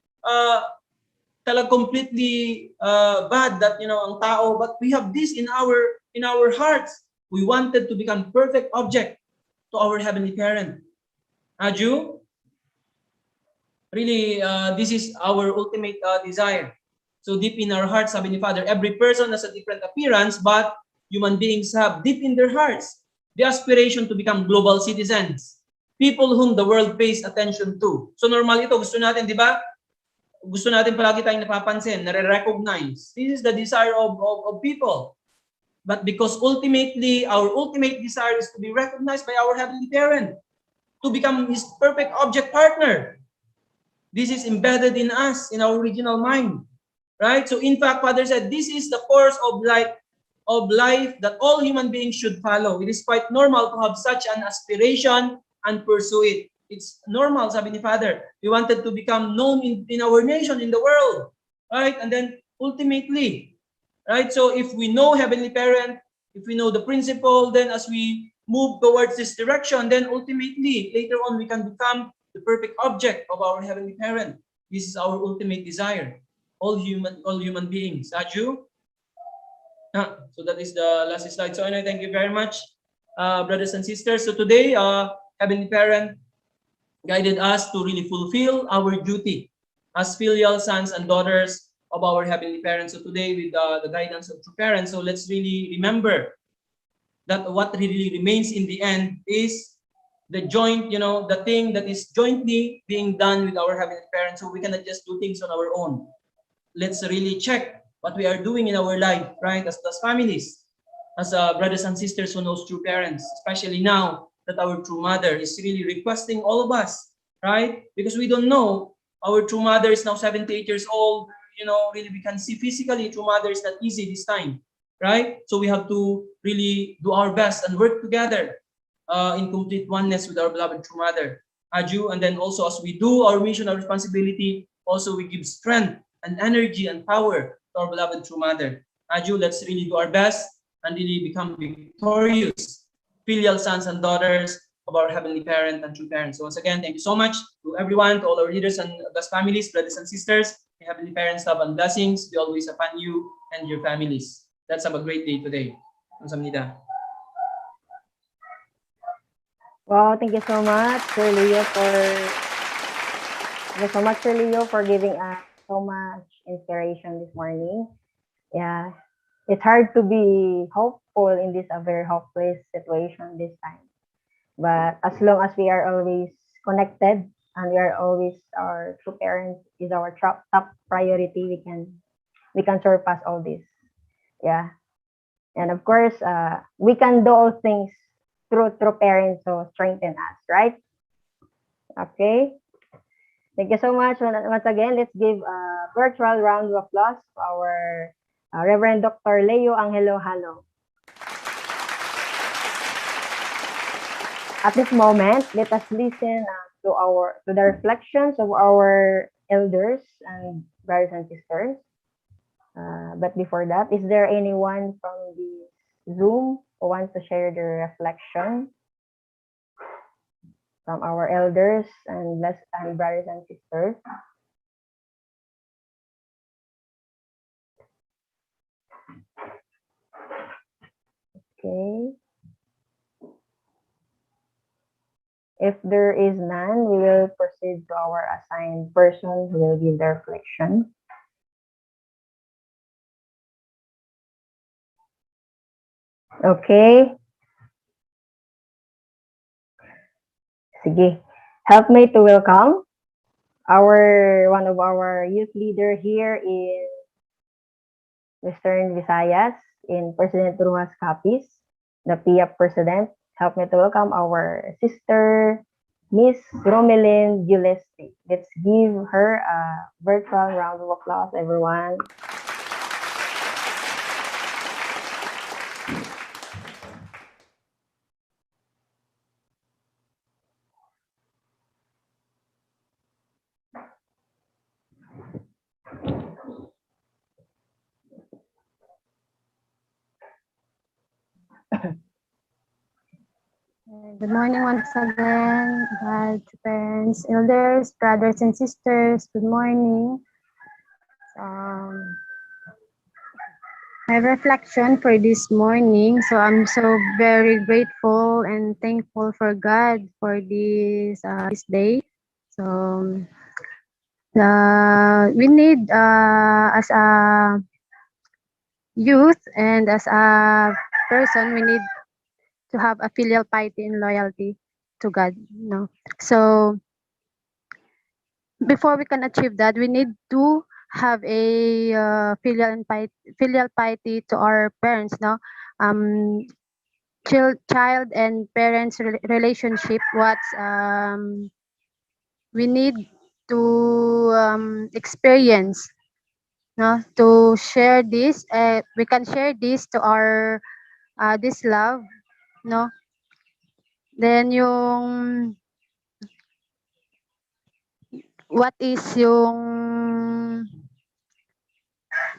A: completely bad that, ang tao, but we have this in our hearts. We wanted to become perfect object to our Heavenly Parent. Aju? Really, this is our ultimate desire. So deep in our hearts, sabi ni Father, every person has a different appearance, but human beings have deep in their hearts the aspiration to become global citizens, people whom the world pays attention to. So normal ito, gusto natin, di ba? Gusto natin palagi tayong napapansin, nare-recognize. This is the desire of people. But because ultimately, our ultimate desire is to be recognized by our Heavenly Parent, to become His perfect object partner. This is embedded in us, in our original mind. Right? So in fact, Father said, this is the course of life that all human beings should follow. It is quite normal to have such an aspiration and pursue it. It's normal, sabi ni Father. We wanted to become known in our nation, in the world. Right? And then ultimately, right? So if we know Heavenly Parent, if we know the principle, then as we move towards this direction, then ultimately, later on, we can become the perfect object of our Heavenly Parent. This is our ultimate desire. All human beings. Aju? So that is the last slide. So anyway, thank you very much, brothers and sisters. So today, Heavenly Parent guided us to really fulfill our duty as filial sons and daughters of our Heavenly Parents. So today, with the guidance of true parents, so let's really remember that what really remains in the end is the joint, the thing that is jointly being done with our Heavenly Parents. So we cannot just do things on our own. Let's really check what we are doing in our life, right? As families, as brothers and sisters who knows true parents, especially now that our true mother is really requesting all of us, right? Because we don't know, our true mother is now 78 years old. Really we can see physically true mother is not easy this time, right? So we have to really do our best and work together in complete oneness with our beloved true mother, Aju. And then also as we do our mission, our responsibility, also we give strength and energy and power to our beloved true mother. Aju, let's really do our best and really become victorious filial sons and daughters of our Heavenly Parent and true parents. So once again, thank you so much to everyone, to all our leaders and God's families, brothers and sisters. May Heavenly Parents' love and blessings be always upon you and your families. Let's have a great day today. Kamsahamnida.
B: Wow, thank you so much, Sir Leo, for giving us so much inspiration this morning. Yeah, it's hard to be hopeful in this very hopeless situation this time. But as long as we are always connected and we are always, our true parents is our top priority, we can surpass all this. Yeah. And of course, we can do all things through parents who strengthen us, right? Okay. Thank you so much. Once again, let's give a virtual round of applause to our Reverend Dr. Leo Angelo Halo. At this moment, let us listen to the reflections of our elders and brothers and sisters. But before that, is there anyone from the Zoom who wants to share their reflection from our elders and brothers and sisters? Okay. If there is none, we will proceed to our assigned person who will give the reflection. Okay. Sige. Help me to welcome one of our youth leader here in Western Visayas, in President Ruas Capiz, the PIAP President. Help me to welcome our sister, Miss Romelyn Gillespie. Let's give her a virtual round of applause, everyone.
G: Good morning once again, God, parents, elders, brothers and sisters. Good morning. My reflection for this morning. So I'm so very grateful and thankful for God for this day. So We need, as a youth and as a person, we need to have a filial piety and loyalty to God. No, so before we can achieve that, we need to have a filial piety to our parents. No, um, child and parents relationship. We need to experience. No, to share this. We can share this to our this love. No, then yung what is yung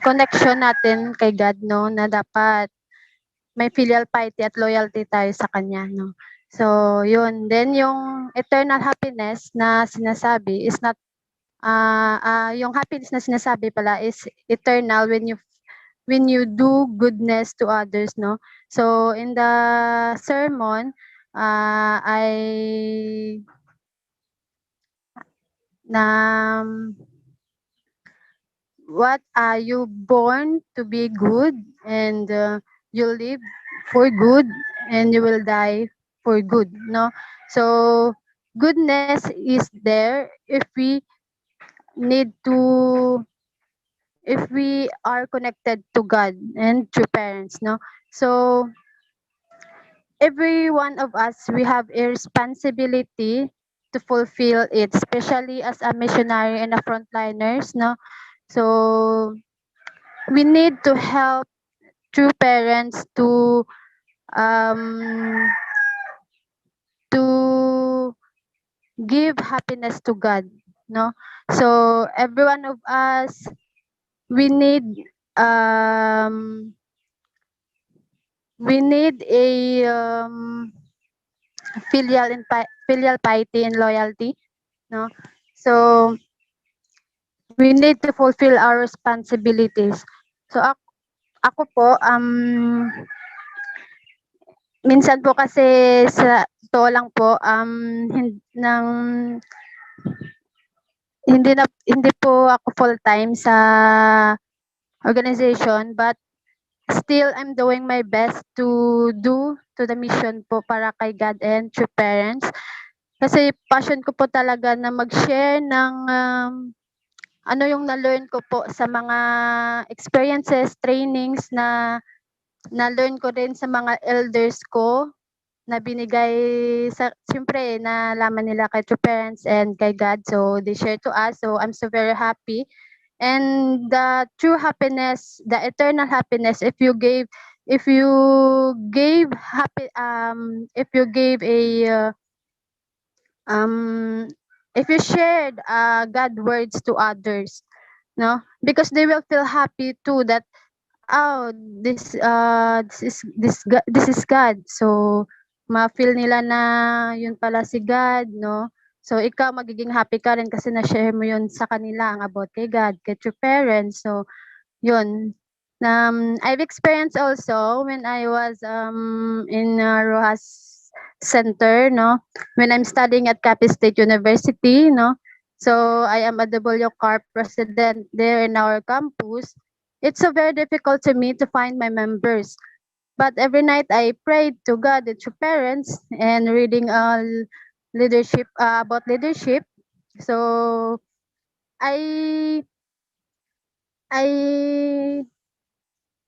G: connection natin kay God, no, na dapat may filial piety at loyalty tayo sa kanya, no. So yun, then yung eternal happiness na sinasabi is not yung happiness na sinasabi pala is eternal when you do goodness to others, no. So in the sermon, I na what are you born to be good, and you live for good, and you will die for good, no. So goodness is there need to if we are connected to God and to parents, no. So every one of us, we have a responsibility to fulfill it, especially as a missionary and a frontliners, no. So we need to help true parents um to give happiness to God, no. So every one of us, we need um a filial piety and loyalty, no. So we need to fulfill our responsibilities. So ako po, minsan po kasi sa totoo lang po, hindi po ako full-time sa organization, but still I'm doing my best to do to the mission po para kay God and to parents. Kasi passion ko po talaga na mag-share ng ano yung na-learn ko po sa mga experiences, trainings na na-learn ko din sa mga elders ko na binigay sa siyempre nalaman nila kay true parents and kay God. So they share to us. So I'm so very happy. And the true happiness, the eternal happiness, if you gave um if you shared God words to others, no, because they will feel happy too that oh, this is God. So ma-feel nila na yun pala si God, no. So ikaw magiging happy ka rin kasi na-share mo yun sa kanila ang about kay God, kay true parents. So yun. I've experienced also when I was in Rojas Center, no, when I'm studying at Capiz State University, no. So I am a W Corp president there in our campus. It's so very difficult to me to find my members. But every night I prayed to God and to parents and reading leadership about leadership. So I I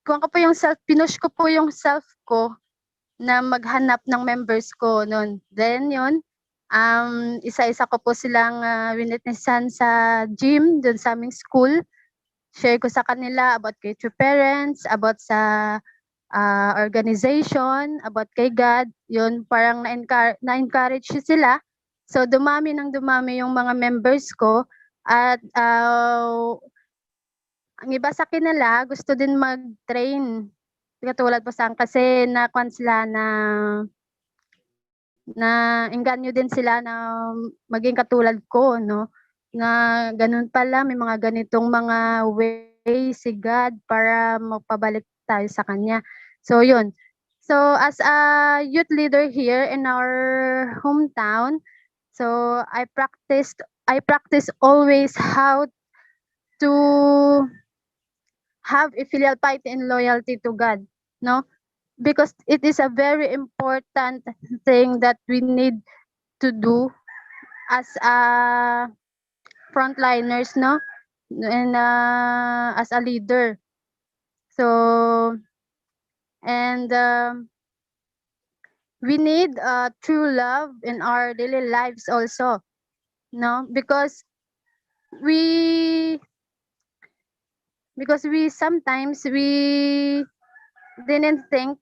G: pinush ko po yung self ko na maghanap ng members ko noon. Then yun, isa-isa ko po silang winitnessan sa gym dun sa aming school. Share ko sa kanila about kay true parents, about sa organization, about kay God. Yun, parang na-encourage sila. So dumami yung mga members ko at ang iba sa kanila gusto din mag-train. Katulad po kasi nakuan sila na engganyo din sila na maging katulad ko, no, na ganun pala may mga ganitong mga way si God para magpabalik tayo sa kanya. So yun. So as a youth leader here in our hometown, so I practiced I practice always how to have a filial piety and loyalty to God, no? Because it is a very important thing that we need to do as a frontliners, no? And as a leader. So, and we need true love in our daily lives also, no? We we sometimes we didn't think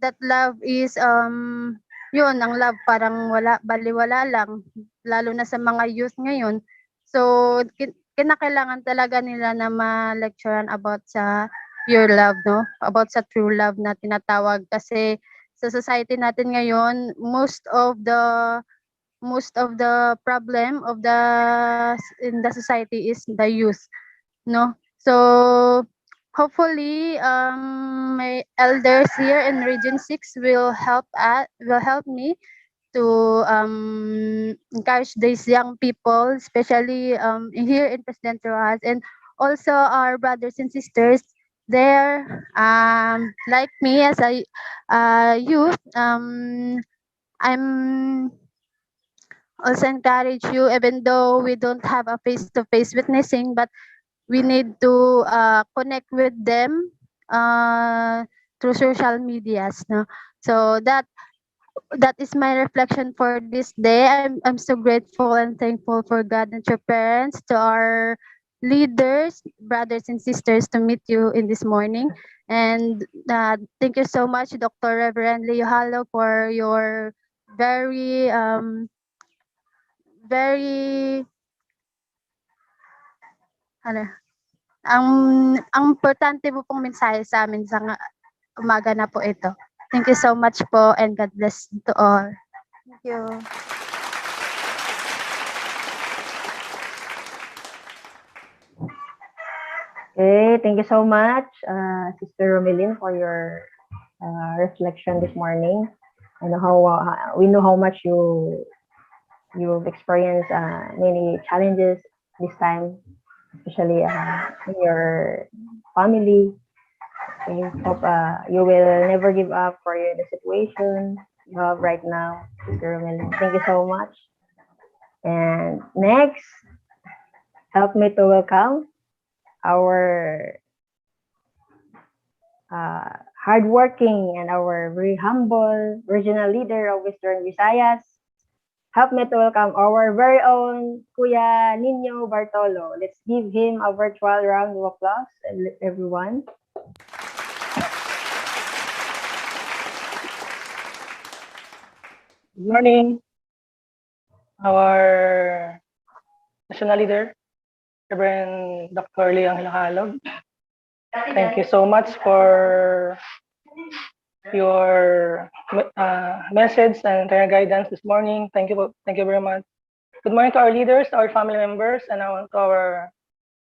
G: that love is yun ang love parang wala baliwala lang lalo na sa mga youth ngayon. So kinakailangan talaga nila na ma-lecturean about sa pure love, no? About sa true love na tinatawag kasi sa society natin ngayon most of the problem of the in the society is the youth, no? So hopefully my elders here in Region 6 will help me to encourage these young people, especially here in President Rojas, and also our brothers and sisters there, like me as a youth. I'm also encourage you, even though we don't have a face-to-face witnessing, but we need to connect with them through social medias, no? So that is my reflection for this day. I'm so grateful and thankful for God and your parents, to our leaders, brothers and sisters, to meet you in this morning. And thank you so much, Dr. Reverend Leo Halo, for your very very ano, ang importante po pong mensahe sa amin sa umaga na po ito. Thank you so much po and God bless to all. Thank you.
B: Okay, thank you so much, Sister Romelin, for your reflection this morning. I know how we know how much you've experienced many challenges this time, especially in your family. I hope you will never give up for the situation you have right now, Sister Romelin. Thank you so much. And next, help me to welcome our hardworking and our very humble regional leader of Western Visayas. Help me to welcome our very own Kuya Nino Bartolo. Let's give him a virtual round of applause, everyone.
H: Good morning, our national leader, Reverend Dr. Leang Hilakalog. Thank you so much for your message and your guidance this morning. Thank you very much. Good morning to our leaders, our family members, and to our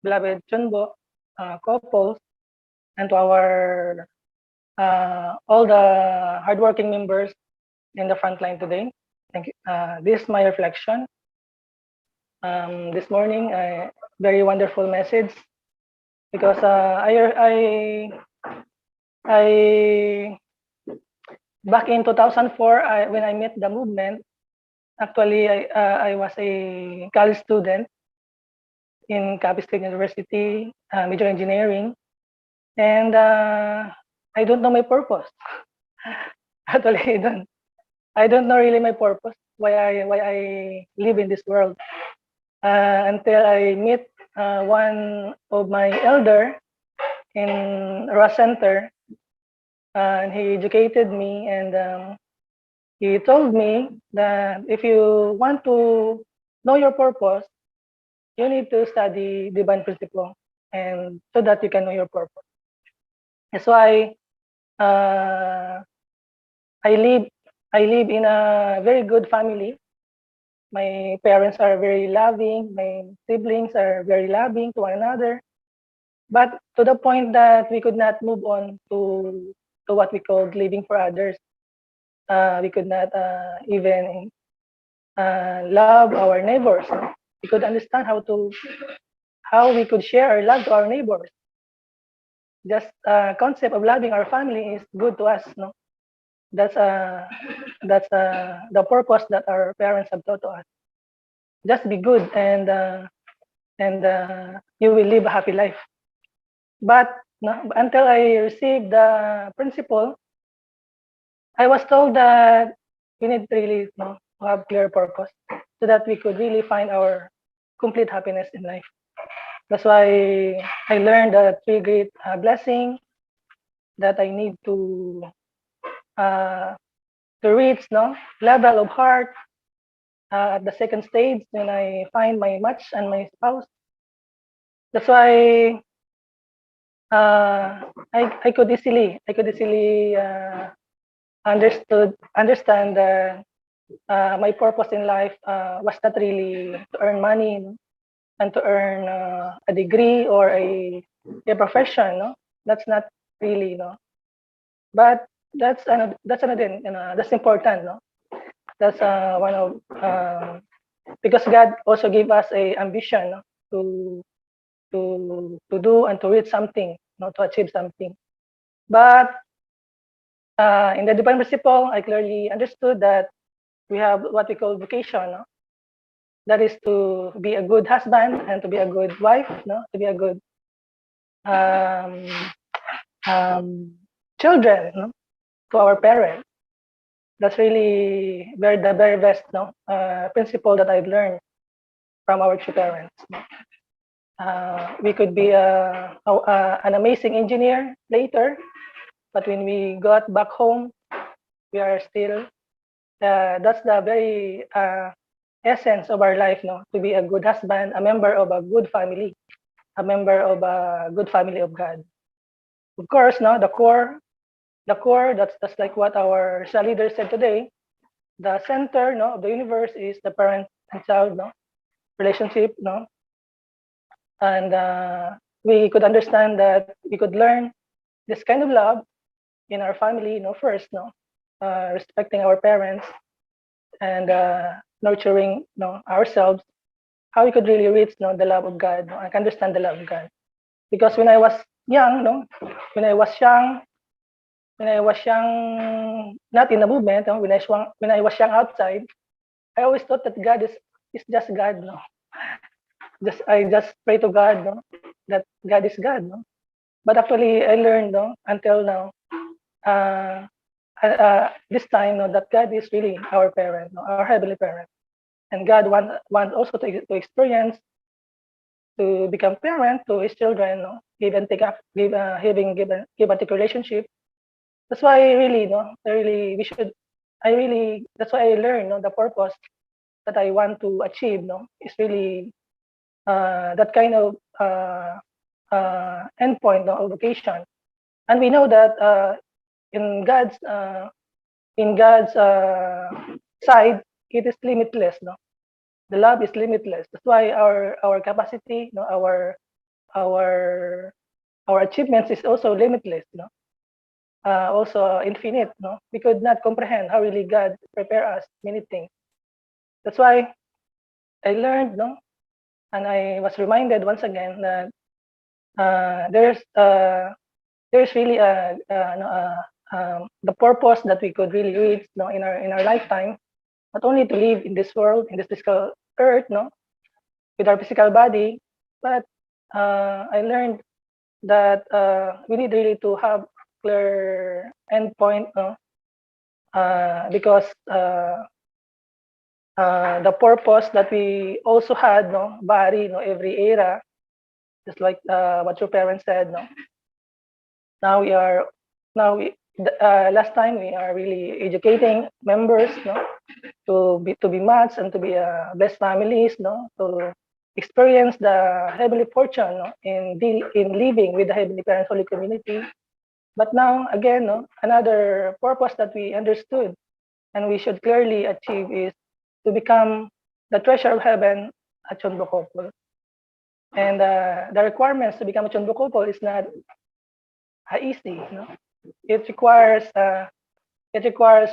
H: beloved Chunbo couples, and to our all the hardworking members in the front line today. Thank you. This is my reflection. This morning, very wonderful message, because I back in 2004, when I met the movement, actually I was a college student in Capiz State University, major engineering, and I don't know my purpose. Actually, I don't know really my purpose, why I live in this world, until I meet one of my elder in Ross Center, and he educated me, and he told me that if you want to know your purpose, you need to study divine principle, and so that you can know your purpose. That's why I live in a very good family. My parents are very loving. My siblings are very loving to one another. But to the point that we could not move on to what we called living for others. We could not even love our neighbors. We could understand how we could share our love to our neighbors. Just concept of loving our family is good to us, no? That's the purpose that our parents have taught to us. Just be good, and you will live a happy life. But no, until I received the principle, I was told that we need really to have clear purpose so that we could really find our complete happiness in life. That's why I learned the three great blessings that I need to reach level of heart at the second stage when I find my match and my spouse. That's why I could easily understand that my purpose in life was not really to earn money and to earn a degree or a profession. No, that's not really But that's another that's important. No, that's one of because God also gave us a ambition, no? To do and to reach something, to achieve something. But in the divine principle, I clearly understood that we have what we call vocation. No? That is to be a good husband and to be a good wife, to be a good um, children, to our parents. That's really the very best principle that I've learned from our two parents. We could be an amazing engineer later, but when we got back home, we are still, that's the very essence of our life, to be a good husband, a member of a good family, a member of a good family of God. Of course, the core, that's like what our leader said today. The center, of the universe is the parent and child, relationship, and we could understand that we could learn this kind of love in our family, first, respecting our parents and nurturing, ourselves, how we could really reach, the love of God, and understand the love of God. Because when I was young, when I was young, not in the movement, when I was young outside, I always thought that God is just God, I just pray to God, that God is God, But actually, I learned, until now, this time, that God is really our parent, our heavenly parent, and God wants also to experience, to become parent to his children, give and take up, give and take relationship. That's why really, we should. That's why I learned, the purpose that I want to achieve, is really that kind of endpoint, of vocation. And we know that in God's side, it is limitless. The love is limitless. That's why our capacity, our achievements is also limitless. Also infinite. We could not comprehend how really God prepare us many things. That's why I learned, and I was reminded once again that there's really the purpose that we could really reach, in our lifetime, not only to live in this world, in this physical earth, with our physical body, but I learned that we need really to have clear endpoint, because the purpose that we also had, vary, every era, just like what your parents said, Now we last time we are really educating members, to be matched and to be best families, to experience the heavenly fortune, in living with the heavenly parents holy community. But now again, another purpose that we understood and we should clearly achieve is to become the treasure of heaven at Chonbukopol. And the requirements to become a Chonbukopol is not easy. It requires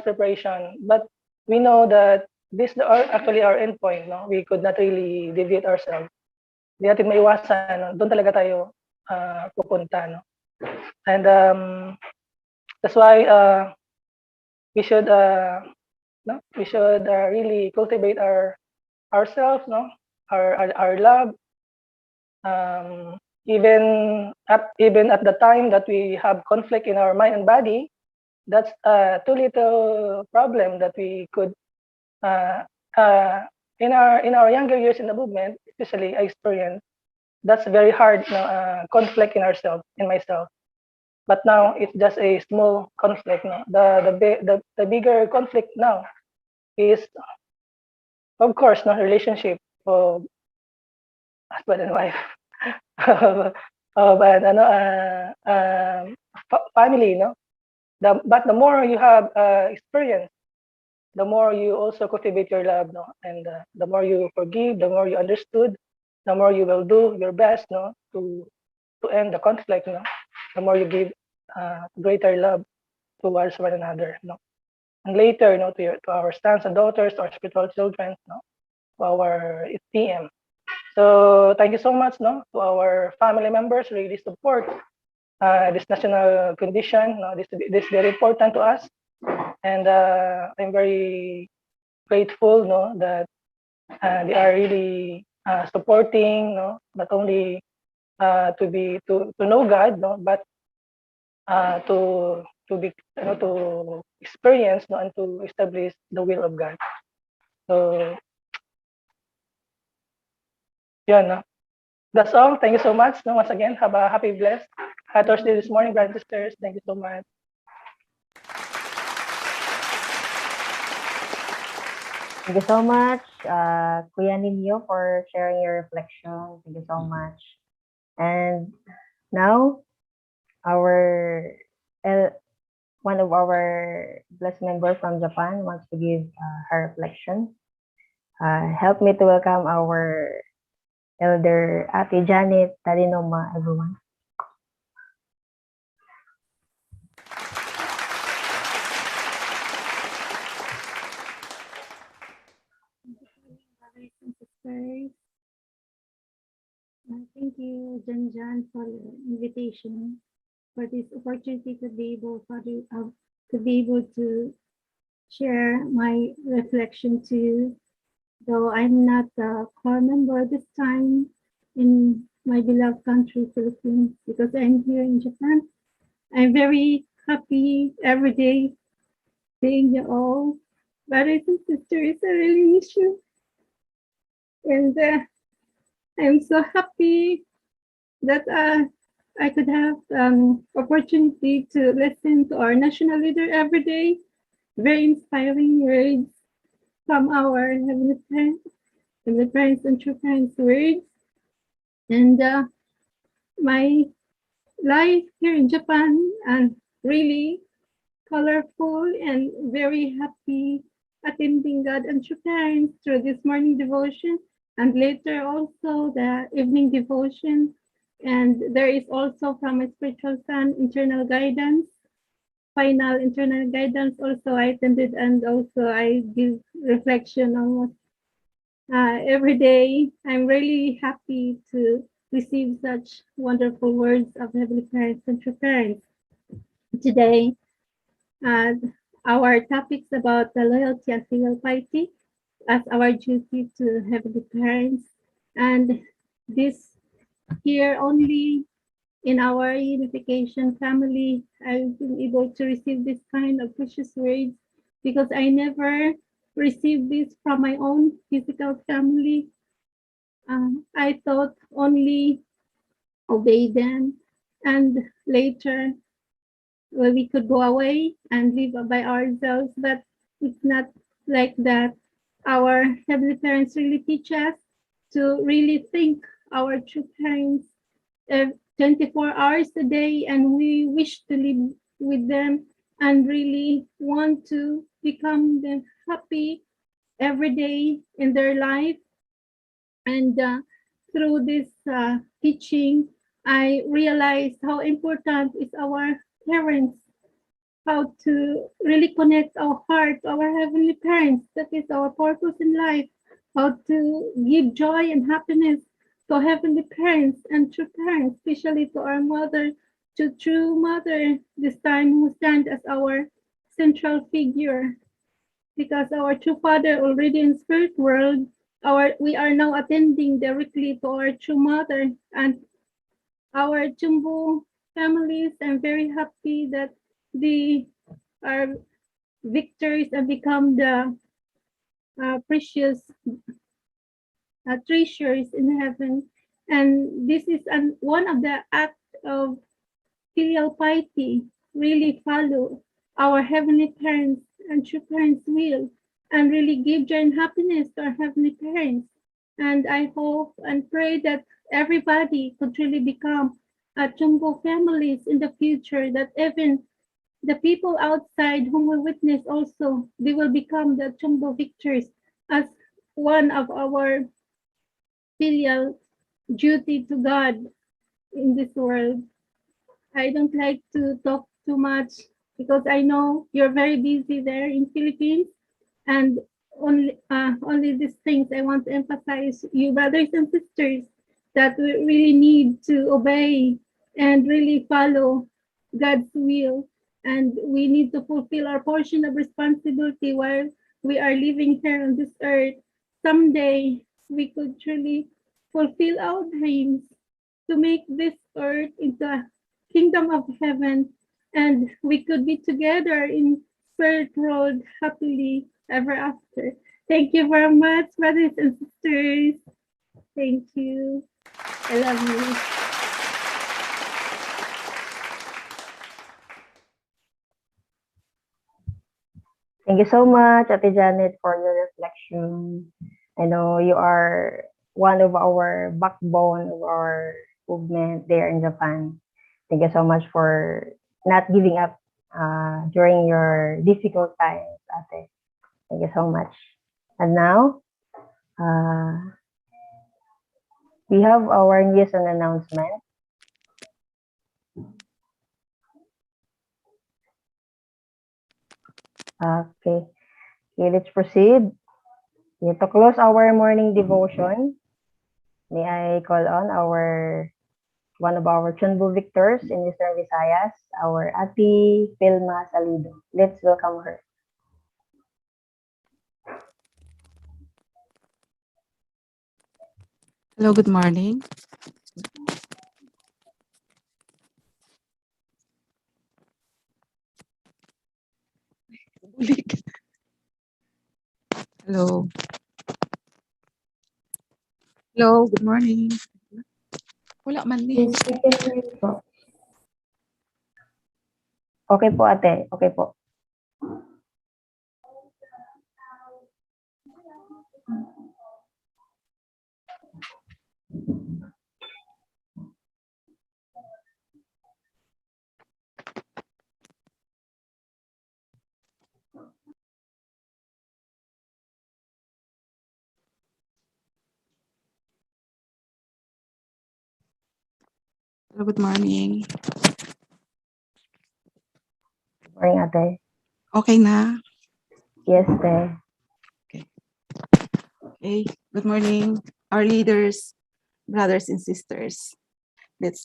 H: preparation, but we know that this are actually our endpoint, no? We could not really deviate ourselves. Hindi natin maiwasan, no? Doon talaga tayo pupunta, no? And that's why we should no, we should really cultivate ourselves, no, our love, even at the time that we have conflict in our mind and body. That's too little problem that we could in our younger years in the movement, especially I experienced that's very hard, conflict in myself. But now it's just a small conflict. No? The bigger conflict now is, of course, no relationship of husband and wife, of family. No, but the more you have experience, the more you also cultivate your love. No, and the more you forgive, the more you understood, the more you will do your best. No, to end the conflict. No, the more you give greater love towards one another. No, and later, to our sons and daughters, our spiritual children, no, to our TM. So thank you so much, no, to our family members. Really support this national condition. No, this is very important to us, and I'm very grateful, no, that they are really supporting, no, not only to know God, no, but to be to experience, no, and to establish the will of God. So yeah, no, that's all. Thank you so much. No, once again, have a happy blessed Thursday this morning, brothers and sisters. Thank you so much.
B: Thank you so much, Kuya Ninyo, for sharing your reflection. Thank you so much. And now, one of our blessed member from Japan wants to give her reflection. Help me to welcome our Elder Ate Janet Tarinoma, everyone.
I: Brothers and sisters. Thank you, Jan, for the invitation, for this opportunity to be able to share my reflection to you. Though I'm not a core member this time in my beloved country, Philippines, because I'm here in Japan. I'm very happy every day seeing you all. Brothers and sisters, I really miss you. And I'm so happy that I could have opportunity to listen to our national leader every day. Very inspiring words from our Heavenly Parents and true parents' words. And my life here in Japan, and really colorful and very happy attending God and true parents through this morning devotion, and later also the evening devotion. And there is also from my spiritual son internal guidance, final internal guidance also I attended, and also I give reflection almost every day. I'm really happy to receive such wonderful words of Heavenly Parents and true parents. Today, our topics about the loyalty and filial piety as our duty to Heavenly Parents. And this here only in our unification family, I've been able to receive this kind of precious words because I never received this from my own physical family. I thought only obey them, and later we could go away and live by ourselves, but it's not like that. Our Heavenly Parents really teach us to really think our true parents 24 hours a day, and we wish to live with them and really want to become them happy every day in their life. And through this teaching, I realized how important is our parents how to really connect our heart to our heavenly parents. That is our purpose in life. How to give joy and happiness to our heavenly parents and true parents, especially to our mother, to true mother, this time who stand as our central figure. Because our true father already in spirit world, we are now attending directly to our true mother and our Jumbo families. I'm very happy that they are victors and become the precious treasures in heaven. And this is one of the act of filial piety. Really follow our heavenly parents and true parents' will, and really give joy and happiness to our heavenly parents. And I hope and pray that everybody could really become Jumbo families in the future, that even the people outside whom we witness also, they will become the Jumbo victors as one of our filial duty to God in this world. I don't like to talk too much because I know you're very busy there in Philippines, and only these things I want to emphasize, you brothers and sisters, that we really need to obey and really follow God's will, and we need to fulfill our portion of responsibility while we are living here on this earth. Someday we could truly fulfill our dreams to make this earth into a kingdom of heaven, and we could be together in spirit world happily ever after. Thank you very much, brothers and sisters. Thank you. I love you.
B: Thank you so much, Ate Janet, for your reflection. I know you are one of our backbone of our movement there in Japan. Thank you so much for not giving up during your difficult times, Ate. Thank you so much. And now, we have our news and announcement. Okay, let's proceed. To close our morning devotion, may I call on one of our Chunbu victors in Eastern Visayas, our Ati Pilma Salido. Let's welcome her.
J: Hello, good morning. Hello. Hello, good morning. Wala man ni.
B: Yes, we can hear you po. Okay po, ate. Okay po.
J: Hello, good morning.
B: Good morning, ate.
J: Okay na?
B: Yes, ate.
J: Okay. Good morning, our leaders, brothers and sisters. Let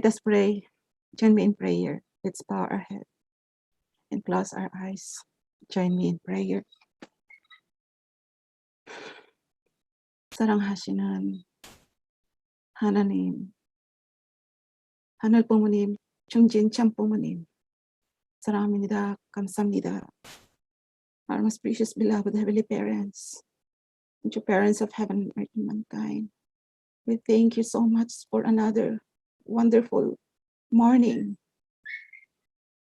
J: us pray. Join me in prayer. Let's bow our head and close our eyes. Join me in prayer. Sarang hasinan. Hananim. Hanal pumunim. Chungjin cham pumunim. Sarang minida kamsamnida. Our most precious beloved heavenly parents, and your parents of heaven and earth and mankind. We thank you so much for another wonderful morning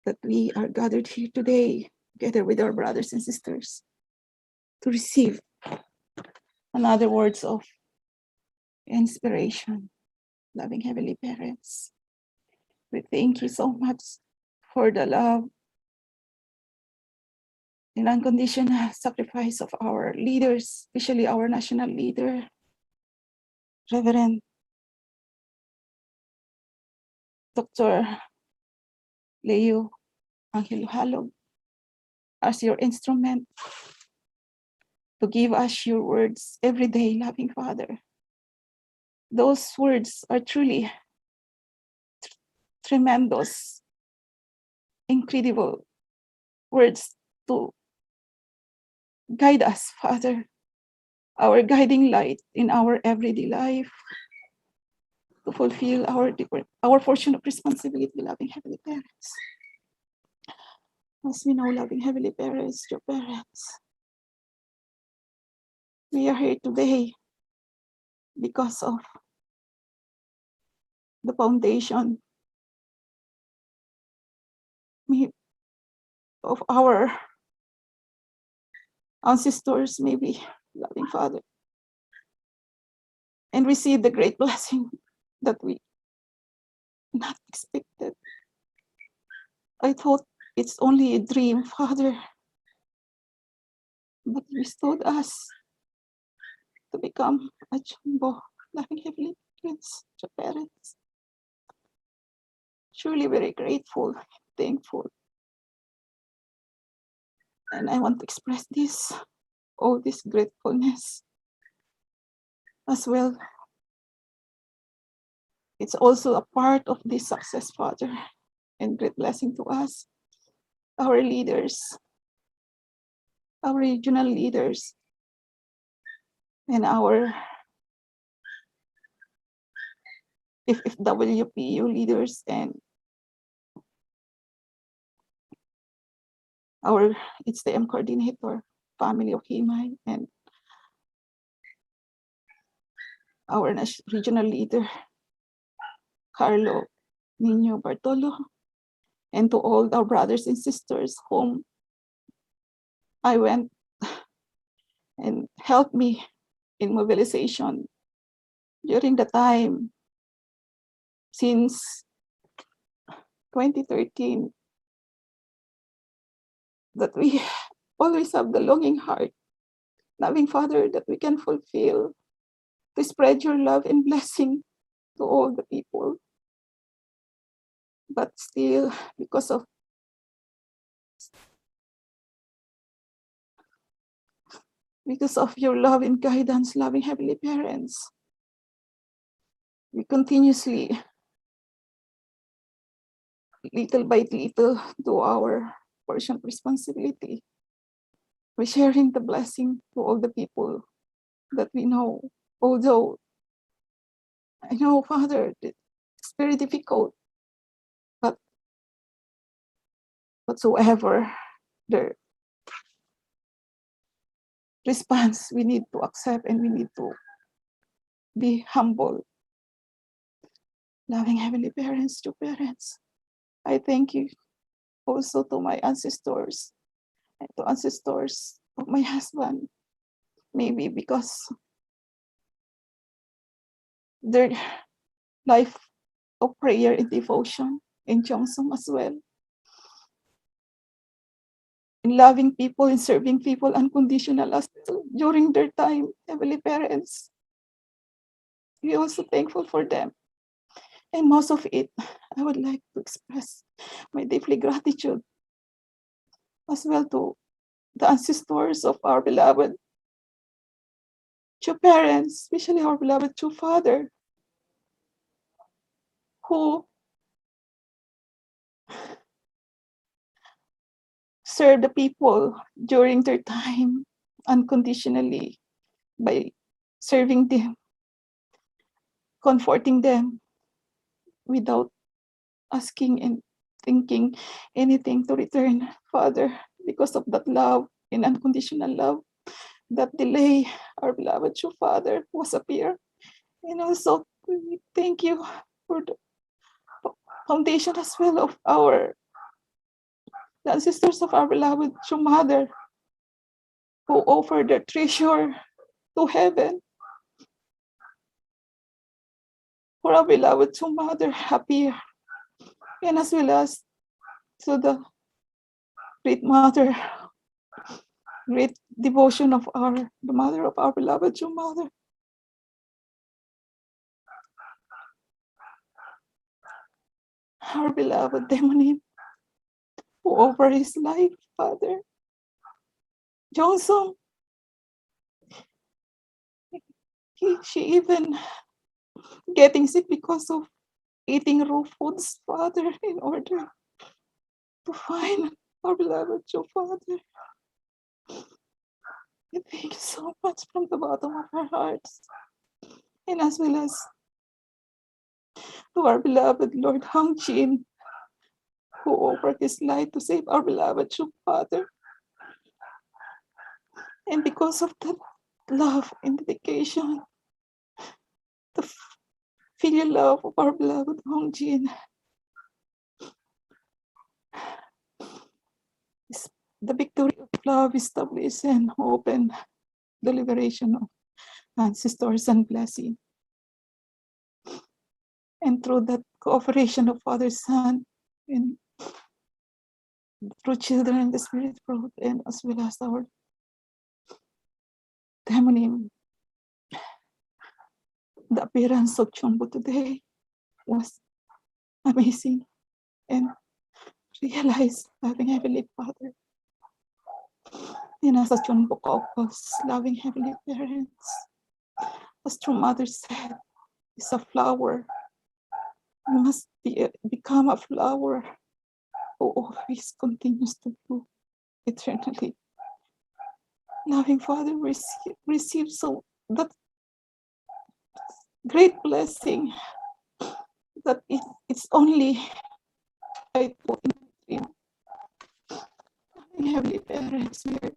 J: that we are gathered here today together with our brothers and sisters to receive another words of inspiration. Loving heavenly parents, we thank you so much for the love and unconditional sacrifice of our leaders, especially our national leader, Reverend Dr. Leo ang hiluhalog as your instrument to give us your words every day, loving Father. Those words are truly tremendous, incredible words to guide us, Father, our guiding light in our everyday life, to fulfill our portion of responsibility, loving Heavenly Parents. As we know, loving Heavenly Parents, your parents, we are here today because of the foundation of our ancestors, maybe, loving Father, and receive the great blessing that we not expected. I thought it's only a dream, Father, but you bestowed us to become a jumbo, loving Heavenly parents. Truly very grateful, thankful. And I want to express all this gratefulness as well. It's also a part of this success, Father, and great blessing to us, our leaders, our regional leaders, and our FFWPU leaders, and our HTM coordinator, family of Himay, and our regional leader, Carlo Nino Bartolo, and to all our brothers and sisters whom I went and helped me in mobilization during the time since 2013, that we always have the longing heart, loving Father, that we can fulfill, to spread your love and blessing to all the people. But still, because of your love and guidance, loving Heavenly Parents, we continuously, little by little, do our portion of responsibility. We're sharing the blessing to all the people that we know. Although I know, Father, it's very difficult, but whatsoever the response, we need to accept and we need to be humble. Loving Heavenly Parents, to parents, I thank you also to my ancestors and to ancestors of my husband, maybe because their life of prayer and devotion in Cheongsong as well. In loving people and serving people unconditional as well during their time, Heavenly Parents. We're also thankful for them. And most of it, I would like to express my deeply gratitude as well to the ancestors of our beloved true parents, especially our beloved true Father, who served the people during their time unconditionally by serving them, comforting them without asking and thinking anything to return, Father, because of that love and unconditional love that delay our beloved true Father was appear. And also thank you for the foundation as well of the ancestors of our beloved true Mother, who offered their treasure to heaven for our beloved true Mother appear, and as well as to the great Mother, great devotion of the Mother of our beloved true Mother. Our beloved Demonim, who offered his life, Father. Johnson, she even getting sick because of eating raw foods, Father, in order to find our beloved Joe, Father. We thank you so much from the bottom of our hearts, and as well as to our beloved Lord Hang Jin, who offered his life to save our beloved Joe, Father. And because of that love and dedication, the filial love of our beloved Hong Jin, the victory of love established and open the liberation of ancestors and blessing. And through that cooperation of Father, Son, and through children and the Spirit fruit, and as well as our demonym, the appearance of Chombo today was amazing, and realized loving Heavenly Father. And as a Chombo calls loving Heavenly Parents, as true Mother said, is a flower. You must become a flower who always continues to bloom eternally. Loving Father receives so that great blessing that it's only I put in my dream. Loving Heavenly Parents, we are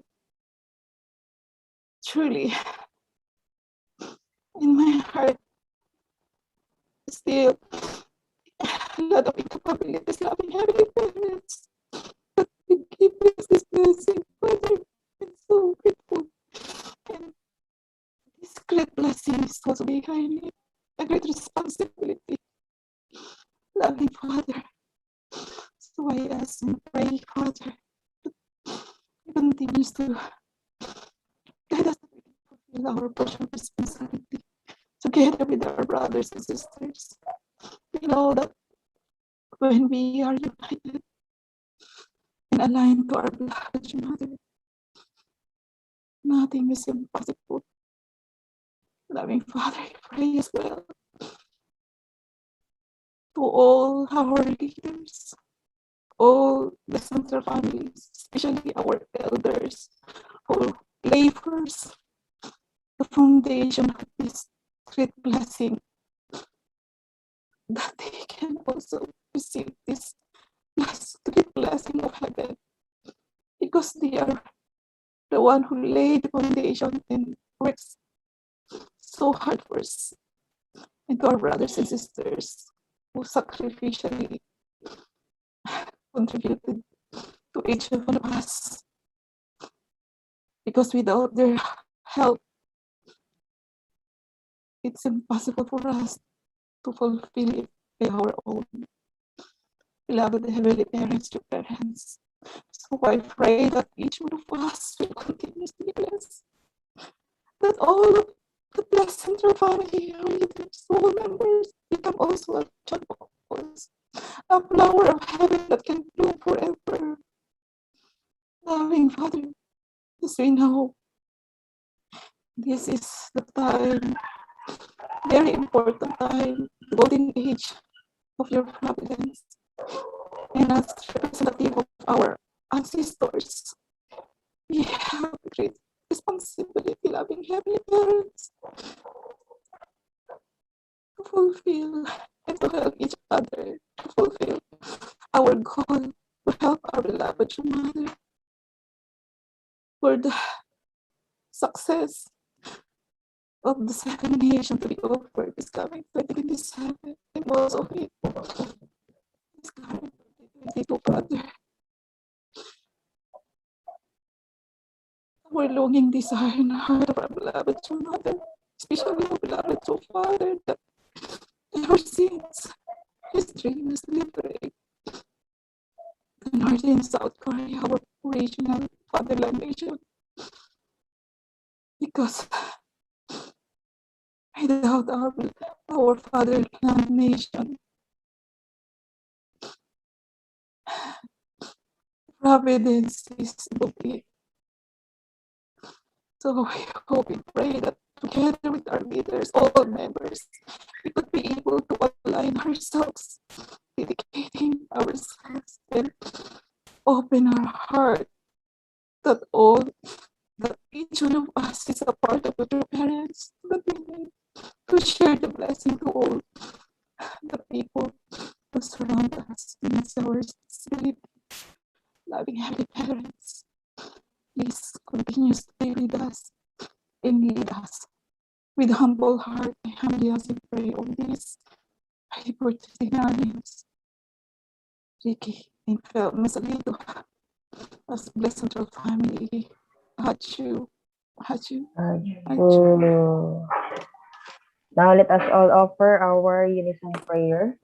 J: truly in my heart still a lot of incapabilities. Loving Heavenly Parents, but you give us this blessing, Father. I'm so grateful. And this great blessing is also behind me, a great responsibility. Loving Father. So I ask and pray, Father, He continues to guide us to fulfill our portion of responsibility together with our brothers and sisters. We know that when we are united and aligned to our beloved Mother, nothing is impossible. Loving Father, I pray as well to all our leaders, all the central families, especially our elders, all laborers, the foundation of this great blessing, that they can also receive this great blessing of heaven, because they are the one who laid the foundation and works so hard for us, and to our brothers and sisters who sacrificially contributed to each one of us, because without their help, it's impossible for us to fulfill it by our own. Beloved Heavenly Parents, to parents, so I pray that each one of us will continue to be blessed, that all of the blessed central family, our leaders, all members, become also a child of us, a flower of heaven that can bloom forever. Loving Father, as we know, this is the time, very important time, the golden age of your providence. And as representative of our ancestors, we have a great responsibility, loving Heavenly Parents, to fulfill and to help each other, to fulfill our goal, to help our beloved Mother for the success of the second nation to be offered this coming 2027, and also this coming 2022, Father. Our longing desire in the heart of our beloved Mother, especially our beloved Father, that ever since his dream is to liberate the North and South Korea, our regional fatherland nation, because without our fatherland nation, evidences of it. So we hope and pray that together with our leaders, all members, we could be able to align ourselves, dedicating ourselves and open our heart that all that each one of us is a part of the parents, that we need to share the blessing to all the people who surround us. And it's our responsibility, loving happy parents. Please continue to stay with us and lead us with humble heart. I humbly ask and pray all this. I put in our names. Ricky and Phil Masalito, as blessed central family. Hachu.
B: So, now let us all offer our unison prayer.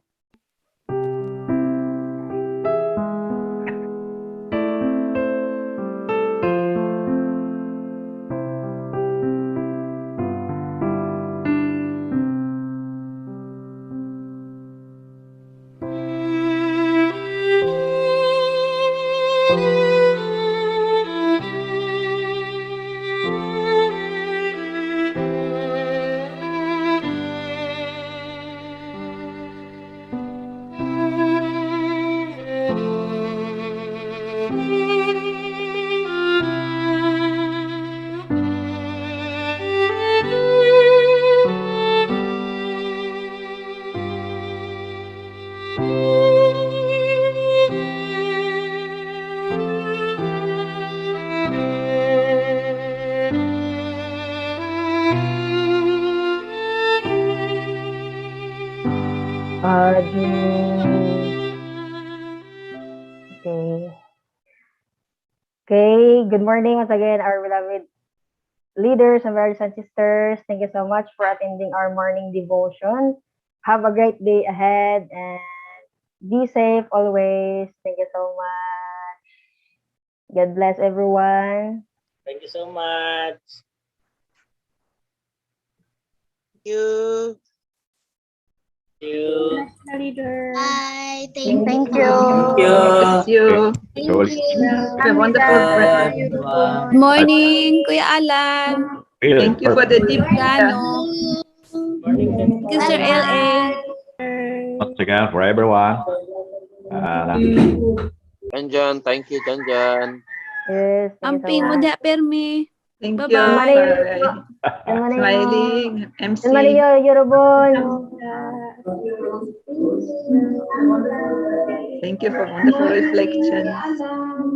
B: Okay, good morning once again, our beloved leaders and brothers and sisters. Thank you so much for attending our morning devotion. Have a great day ahead and be safe always. Thank you so much. God bless everyone.
E: Thank you so much.
K: You.
E: You.
I: Leader.
F: Bye.
B: Thank
F: Thank
B: you.
J: Bless you.
F: Thank you.
J: Have a wonderful break.
A: Everyone.
L: Good morning, Kuya Alan.
J: Thank you for the tip.
L: Gano.
E: Morning.
L: Thank you, Sir L.A.
M: Once again for everyone.
C: John, thank you, John.
B: Yes, thank you so
L: Amping mo
B: much.
L: da permi.
J: Thank
L: Bye-bye.
J: you.
B: Good morning.
J: Smiling. MC.
B: Good morning, Yorobon.
J: Thank you for wonderful reflection. Thank you.